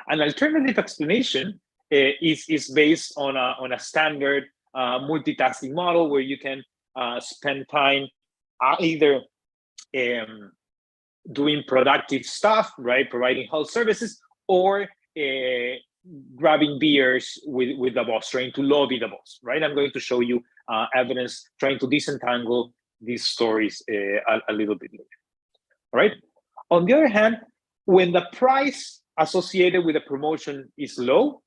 An alternative explanation is based on a standard multitasking model where you can spend time either doing productive stuff, right, providing health services, or grabbing beers with the boss, trying to lobby the boss, right? I'm going to show you evidence trying to disentangle these stories a little bit later. All right. On the other hand, when the price associated with a promotion is low,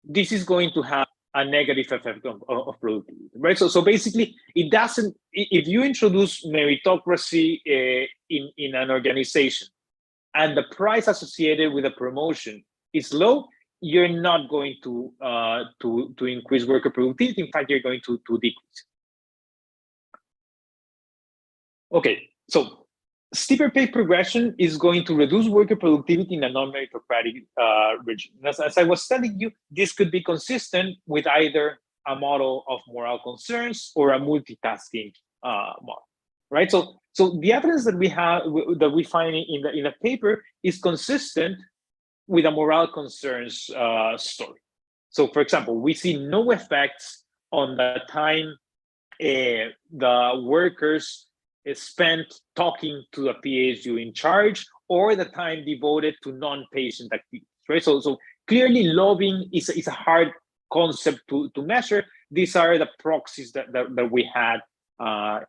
this is going to have a negative effect of productivity, right? So basically, it doesn't. If you introduce meritocracy in an organization, and the price associated with a promotion is low, you're not going to increase worker productivity. In fact, you're going to decrease. Okay, so steeper pay progression is going to reduce worker productivity in a non-meritocratic region. As I was telling you, this could be consistent with either a model of moral concerns or a multitasking model, right? So the evidence that we find in the paper is consistent with a moral concerns story. So, for example, we see no effects on the time the workers spent talking to the PhD in charge, or the time devoted to non-patient activities, right? So clearly lobbying is a hard concept to measure. These are the proxies that we had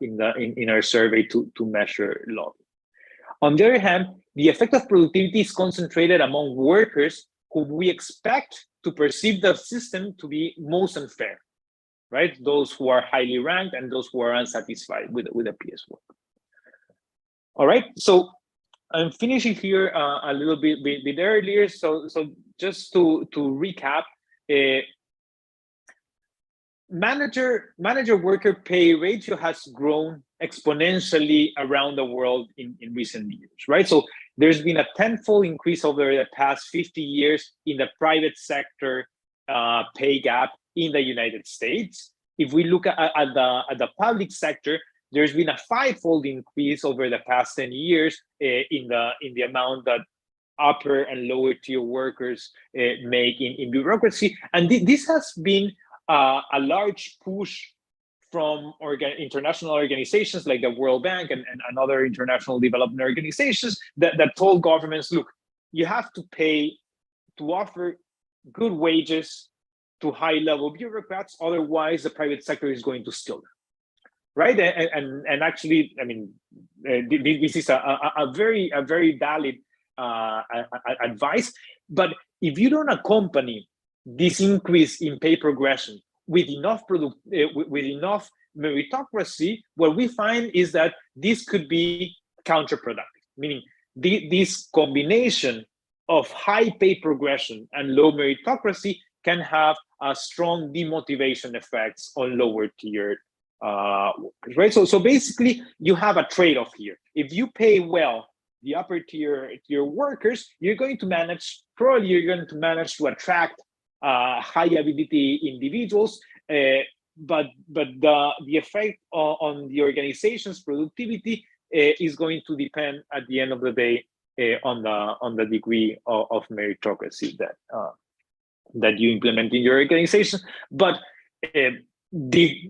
in our survey to measure lobbying. On the other hand, the effect of productivity is concentrated among workers whom we expect to perceive the system to be most unfair, right? Those who are highly ranked and those who are unsatisfied with the PS work. All right, so I'm finishing here a little bit earlier. So just to recap, manager worker pay ratio has grown exponentially around the world in recent years, right? So there's been a tenfold increase over the past 50 years in the private sector pay gap in the United States. If we look at the public sector, there's been a fivefold increase over the past 10 years in the amount that upper and lower tier workers make in bureaucracy. And this has been a large push from international organizations like the World Bank and other international development organizations that told governments, look, you have to pay to offer good wages to high-level bureaucrats, otherwise the private sector is going to steal them, right? And actually, I mean, this is a very valid advice. But if you don't accompany this increase in pay progression with enough meritocracy, what we find is that this could be counterproductive, meaning this combination of high pay progression and low meritocracy can have a strong demotivation effects on lower tier workers, right? So basically, you have a trade-off here. If you pay well the upper tier workers, you're going to manage to attract high ability individuals, but the effect on the organization's productivity is going to depend at the end of the day on the degree of meritocracy that you implement in your organization. But the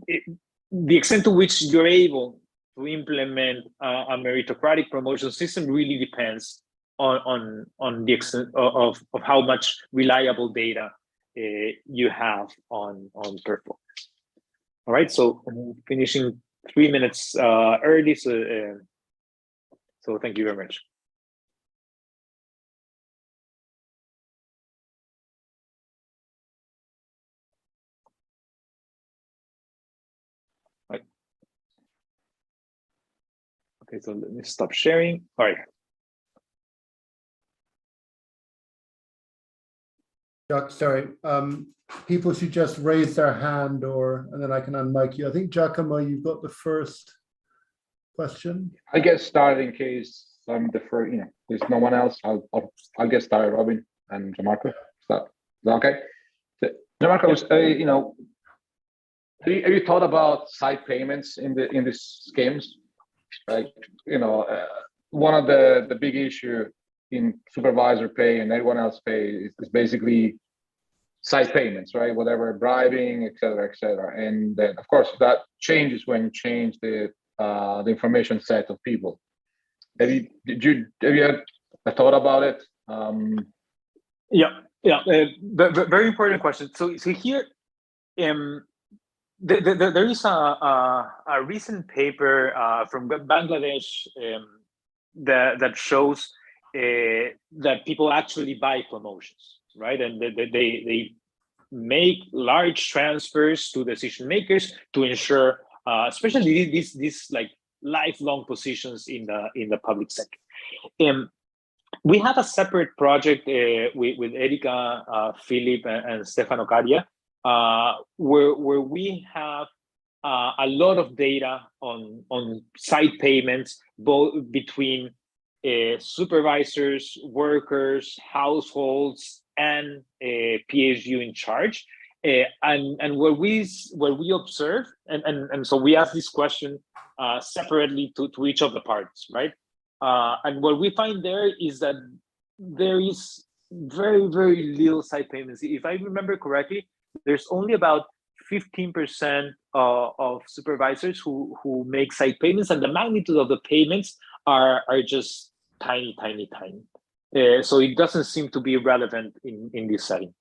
extent to which you're able to implement a meritocratic promotion system really depends on the extent of how much reliable data you have on performance. All right, so I'm finishing 3 minutes early, so thank you very much. Right. Okay, so let me stop sharing. All right. Jack, sorry. People should just raise their hand, and then I can unmic you. I think Giacomo, you've got the first question. I get started in case I'm the first. There's no one else. I'll get started. Robin and Gianmarco. Is that okay? So, Gianmarco, have you thought about side payments in these schemes? Like, one of the big issue in supervisor pay and everyone else pay is basically side payments, right? Whatever, bribing, et cetera, and then of course that changes when you change the information set of people. Have you had a thought about it? Yeah, very important question. So here, there is a recent paper from Bangladesh that shows that people actually buy promotions, right? And they make large transfers to decision makers to ensure, especially these like lifelong positions in the public sector. We have a separate project with Erika, Philip, and Stefano Caria, where we have a lot of data on side payments, both between supervisors, workers, households, and PSU in charge. And what we observe, and so we ask this question separately to each of the parties, right? And what we find there is that there is very, very little side payments. If I remember correctly, there's only about 15% of supervisors who make side payments, and the magnitude of the payments are just tiny. So it doesn't seem to be relevant in this setting.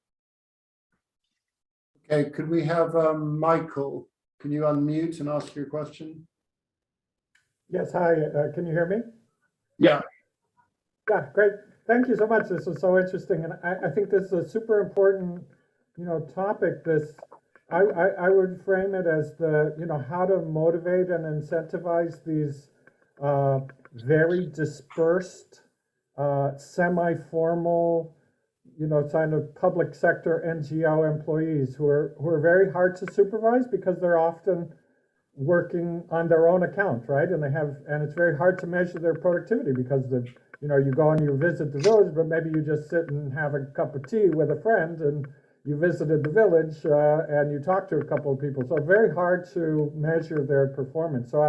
Okay, could we have Michael? Can you unmute and ask your question? Yes, hi, can you hear me? Yeah. Yeah, great. Thank you so much. This is so interesting. And I think this is a super important, topic. I would frame it as how to motivate and incentivize these very dispersed, semi-formal, kind of public sector NGO employees who are very hard to supervise because they're often working on their own account, right? And it's very hard to measure their productivity because you go and you visit the village, but maybe you just sit and have a cup of tea with a friend, and you visited the village and you talked to a couple of people. So very hard to measure their performance. So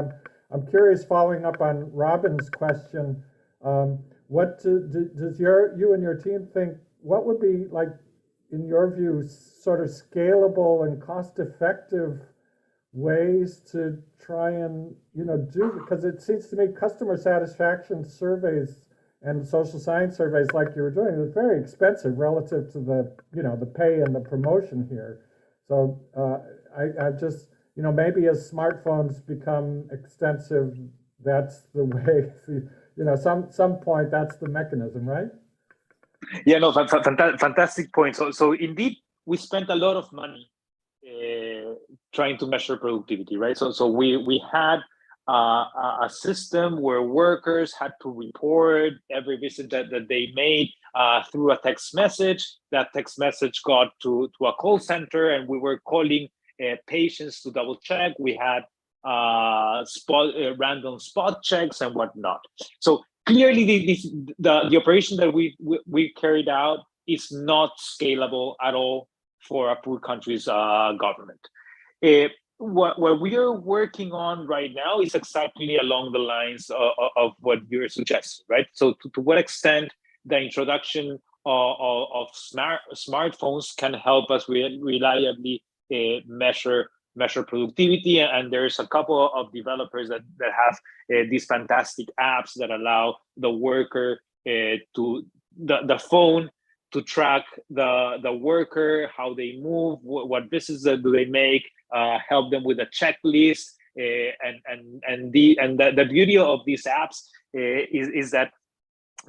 I'm curious, following up on Robin's question, what does you and your team think? What would be, like, in your view, sort of scalable and cost-effective ways to try and, do, because it seems to me customer satisfaction surveys and social science surveys like you were doing is very expensive relative to the, the pay and the promotion here. So I just, maybe as smartphones become extensive, that's the way, some point that's the mechanism, right? Yeah, no, fantastic point. So indeed, we spent a lot of money trying to measure productivity, right? So we had a system where workers had to report every visit that they made through a text message. That text message got to a call center, and we were calling patients to double check. We had random spot checks and whatnot. So clearly, the operation that we carried out is not scalable at all for a poor country's government. What we are working on right now is exactly along the lines of what you're suggesting, right? So to what extent the introduction of smartphones can help us reliably measure productivity, and there's a couple of developers that have these fantastic apps that allow the worker to the phone to track the worker, how they move, what visits do they make, help them with a checklist, and the beauty of these apps is that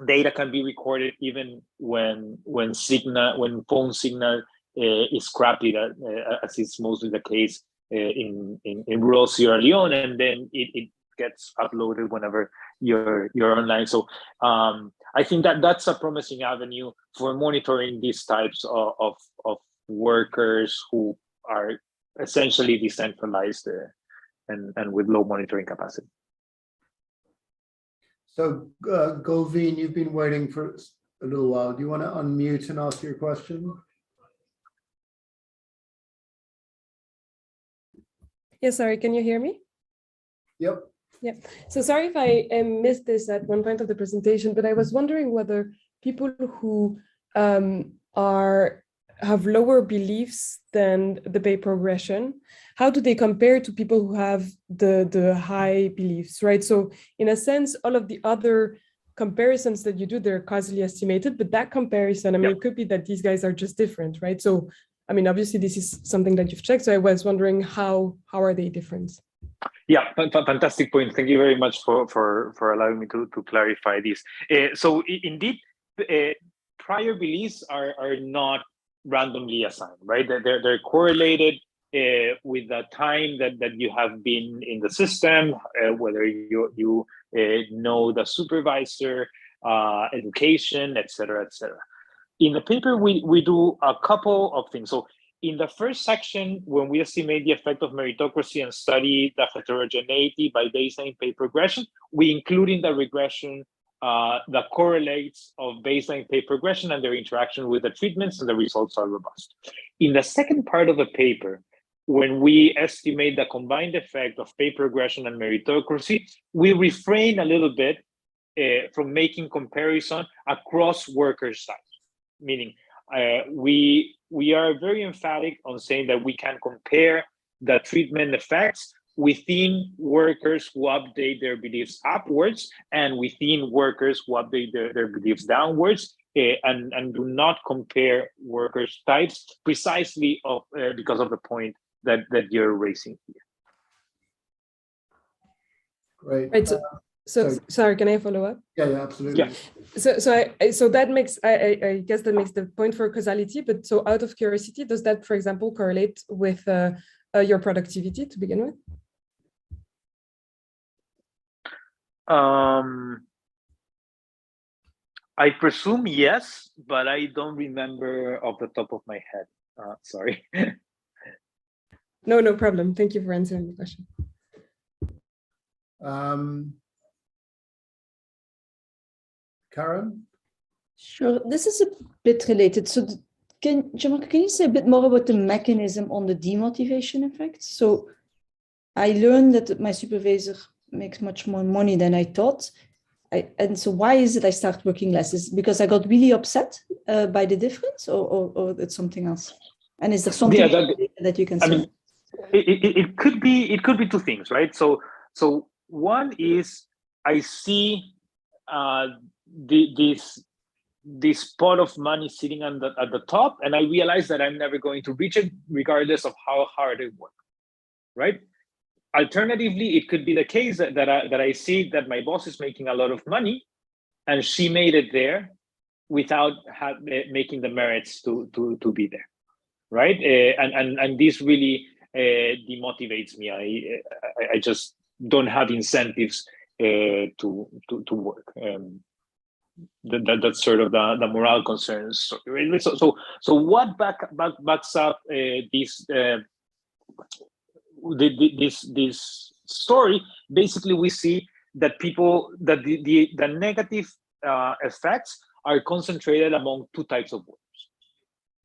data can be recorded even when phone signal is crappy, as is mostly the case in rural Sierra Leone, and then it gets uploaded whenever you're online. So I think that's a promising avenue for monitoring these types of workers who are essentially decentralized and with low monitoring capacity. So Golveen, you've been waiting for a little while. Do you want to unmute and ask your question? Yes, sorry, can you hear me? Yep. Yeah, so sorry if I missed this at one point of the presentation, but I was wondering whether people who have lower beliefs than the pay progression, how do they compare to people who have the high beliefs, right? So in a sense, all of the other comparisons that you do, they're causally estimated, but that comparison, I mean, it could be that these guys are just different, right? So, I mean, obviously this is something that you've checked. So I was wondering how are they different? Yeah, fantastic point. Thank you very much for allowing me to clarify this. So indeed, prior beliefs are not randomly assigned, right? They're correlated with the time that you have been in the system, whether you know the supervisor, education, etc., etc. In the paper, we do a couple of things. So in the first section, when we estimate the effect of meritocracy and study the heterogeneity by baseline pay progression, we include in the regression the correlates of baseline pay progression and their interaction with the treatments, and the results are robust. In the second part of the paper, when we estimate the combined effect of pay progression and meritocracy, we refrain a little bit from making comparison across worker types, meaning we are very emphatic on saying that we can compare the treatment effects within workers who update their beliefs upwards and within workers who update their beliefs downwards, and do not compare workers types precisely because of the point that you're raising here. Great. Right. So sorry, can I follow up? Yeah, absolutely. Yeah. So that makes, I guess that makes the point for causality, but so out of curiosity, does that, for example, correlate with your productivity to begin with? I presume yes, but I don't remember off the top of my head. Sorry. No problem. Thank you for answering the question. Karen? Sure, this is a bit related. So can you say a bit more about the mechanism on the demotivation effect? So I learned that my supervisor makes much more money than I thought. And so why is it I start working less? Is it because I got really upset by the difference, or it's something else? And is there something that you can say? It could be two things, right? So one is I see this pot of money sitting at the top, and I realize that I'm never going to reach it, regardless of how hard I work, right? Alternatively, it could be the case that I see that my boss is making a lot of money, and she made it there without making the merits to be there, right? And this really demotivates me. I just don't have incentives to work. That's sort of the moral concerns. So what backs up this story? Basically, we see that the negative effects are concentrated among two types of workers.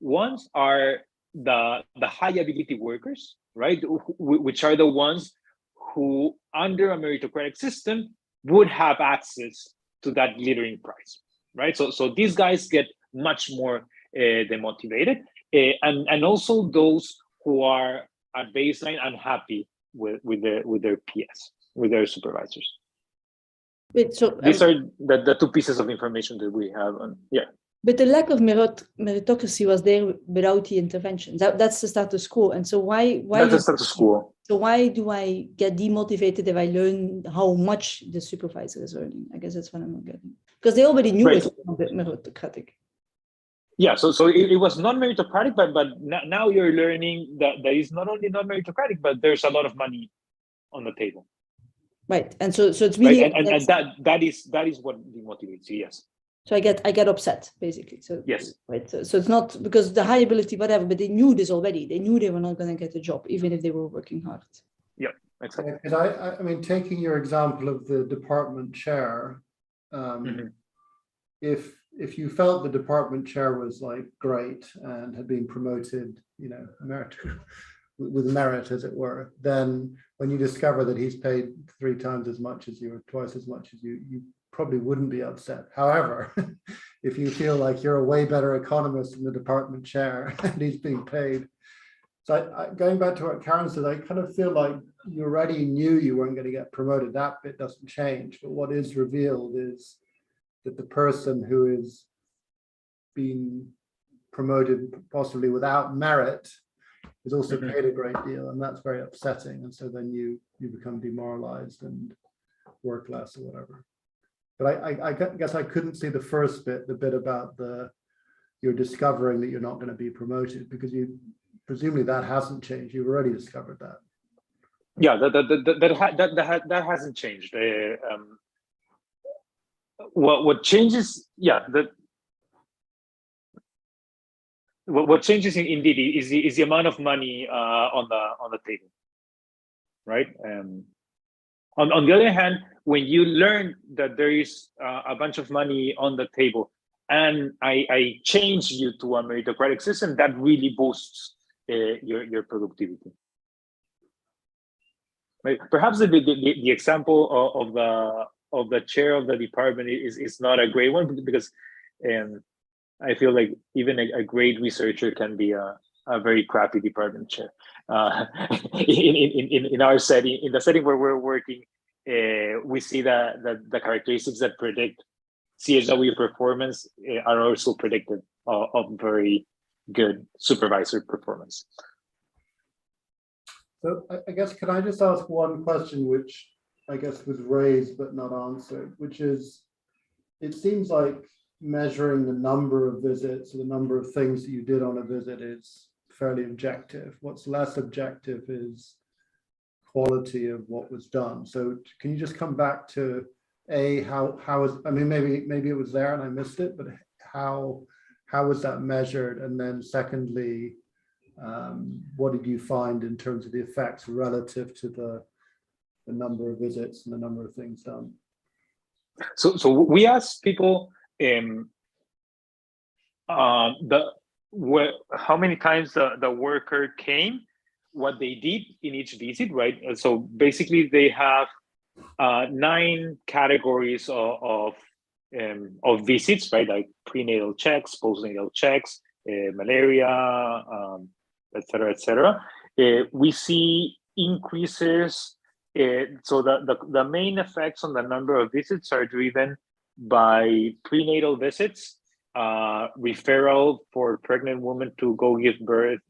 Ones are the high ability workers, right? Which are the ones who, under a meritocratic system, would have access to that glittering prize, right? So these guys get much more demotivated, and also those who are at baseline unhappy with their PS, with their supervisors. Wait, so these are the two pieces of information that we have. But the lack of meritocracy was there without the interventions. That's the status quo. And so why that's the status quo. So why do I get demotivated if I learn how much the supervisor is earning? I guess that's what I'm not getting. Because they already knew it was not meritocratic. Yeah, so it was not meritocratic, but now you're learning that it's not only not meritocratic, but there's a lot of money on the table. Right, and so it's really right? and that is what demotivates you. Yes. So I get upset basically. So yes, right. So it's not because the high ability whatever, but they knew this already. They knew they were not going to get a job, even if they were working hard. Yeah, exactly. And I mean, taking your example of the department chair, if you felt the department chair was like great and had been promoted, with merit, as it were, then when you discover that he's paid 3 times as much as you or twice as much as you probably wouldn't be upset. However, if you feel like you're a way better economist than the department chair and he's being paid. So going back to what Karen said, I kind of feel like you already knew you weren't going to get promoted. That bit doesn't change. But what is revealed is that the person who is being promoted possibly without merit is also paid a great deal, and that's very upsetting. And so then you become demoralized and work less or whatever. But I guess I couldn't see the first bit, the bit about you're discovering that you're not going to be promoted, because presumably that hasn't changed. You've already discovered that. Yeah, that hasn't changed. What changes? Yeah, what changes indeed is the amount of money on the table, right? On the other hand, when you learn that there is a bunch of money on the table, and I change you to a meritocratic system, that really boosts your productivity. Right? Perhaps the example of the chair of the department is not a great one, because I feel like even a great researcher can be a very crappy department chair. In our setting, in the setting where we're working, we see that the characteristics that predict CSW performance are also predictive of very good supervisor performance. So I guess, can I just ask one question, which I guess was raised but not answered, which is, it seems like measuring the number of visits or the number of things that you did on a visit is fairly objective. What's less objective is quality of what was done. So can you just come back to how is, I mean, maybe it was there and I missed it, but how was that measured? And then secondly, what did you find in terms of the effects relative to the number of visits and the number of things done? So we asked people how many times the worker came, what they did in each visit, right? So basically they have 9 categories of visits, right? Like prenatal checks, postnatal checks, malaria, et cetera, et cetera. we see increases. So the main effects on the number of visits are driven by prenatal visits, referral for pregnant women to go give birth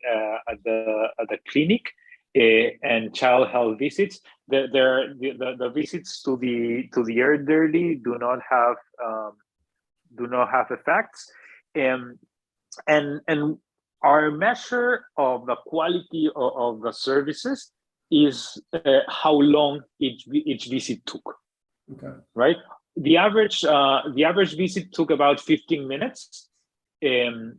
at the clinic, and child health visits. The visits to the elderly do not have effects, and our measure of the quality of the services is how long each visit took. Okay. Right. The average visit took about 15 minutes, and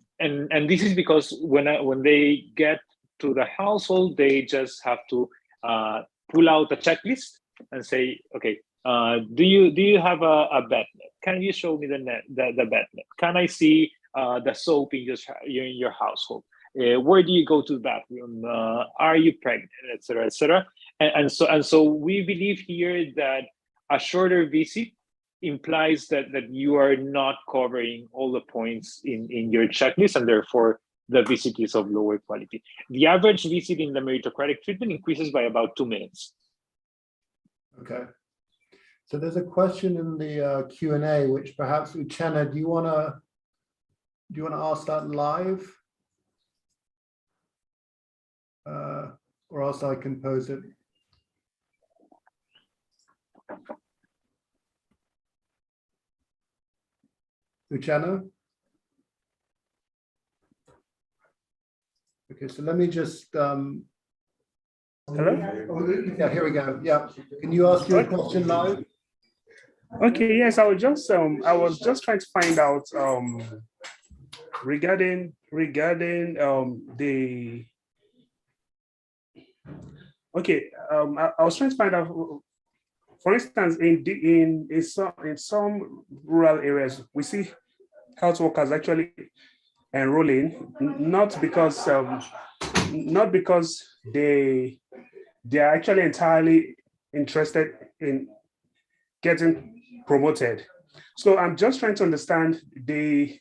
this is because when they get to the household, they just have to pull out a checklist and say, okay, do you have a bed net? Can you show me the bed net? Can I see the soap in your household? Where do you go to the bathroom? Are you pregnant, etc., etc.? And so we believe here that a shorter visit implies that you are not covering all the points in your checklist, and therefore the visit is of lower quality. The average visit in the meritocratic treatment increases by about 2 minutes. Okay. So there's a question in the Q&A, which perhaps Uchenna, do you want to ask that live? Or else I can pose it. Uchenna? Okay, so let me just Hello? yeah, here we go. Yeah. Can you ask your question live? Okay, yes, I was just trying to find out regarding the I was trying to find out, for instance, in some rural areas, we see health workers actually enrolling, not because they are actually entirely interested in getting promoted. So I'm just trying to understand the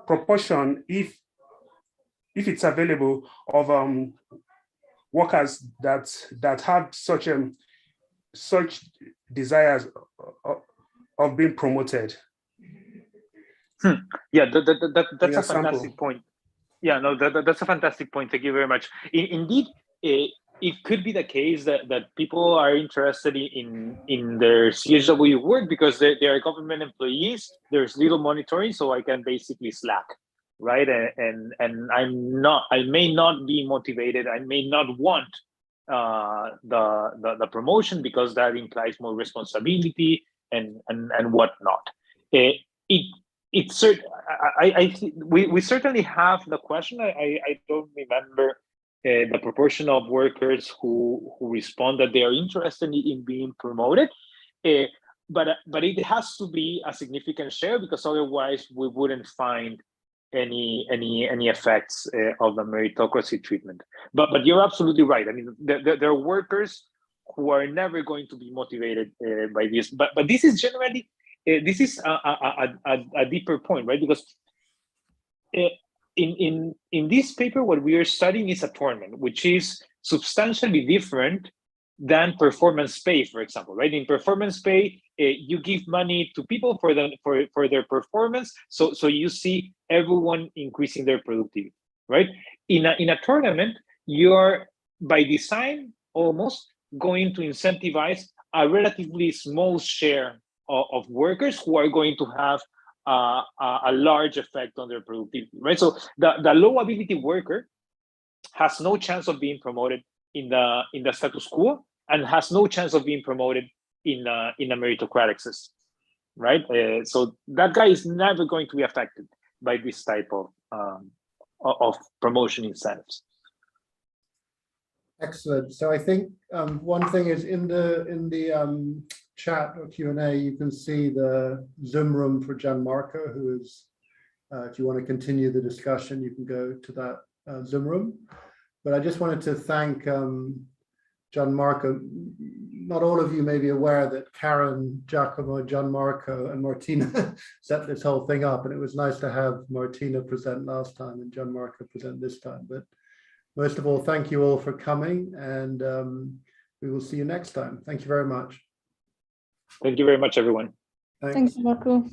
proportion, if it's available, of workers that have such desires of being promoted. Yeah, that's a fantastic point. Yeah, no, that's a fantastic point. Thank you very much. Indeed, it could be the case that people are interested in their CHW work because they are government employees. There's little monitoring, so I can basically slack, right? And I may not be motivated. I may not want the promotion because that implies more responsibility and whatnot. We certainly have the question. I don't remember the proportion of workers who respond that they are interested in being promoted, but it has to be a significant share, because otherwise we wouldn't find any effects of the meritocracy treatment. But you're absolutely right. I mean, there are workers who are never going to be motivated by this. But this is generally this is a deeper point, right? Because in this paper, what we are studying is attornment, which is substantially different than performance pay, for example, right? In performance pay, you give money to people for their performance, so you see everyone increasing their productivity, right? In a tournament, you're by design almost going to incentivize a relatively small share of workers who are going to have a large effect on their productivity, right? So the low ability worker has no chance of being promoted in the status quo, and has no chance of being promoted in a meritocratic system, right? So that guy is never going to be affected by this type of promotion incentives. Excellent. So I think one thing is in the chat or Q&A, you can see the Zoom room for Gianmarco, who is, if you want to continue the discussion, you can go to that Zoom room. But I just wanted to thank Gianmarco. Not all of you may be aware that Karen, Giacomo, Gianmarco, and Martina set this whole thing up, and it was nice to have Martina present last time and Gianmarco present this time. But most of all, thank you all for coming, and we will see you next time. Thank you very much. Thank you very much, everyone. Thanks, Marco.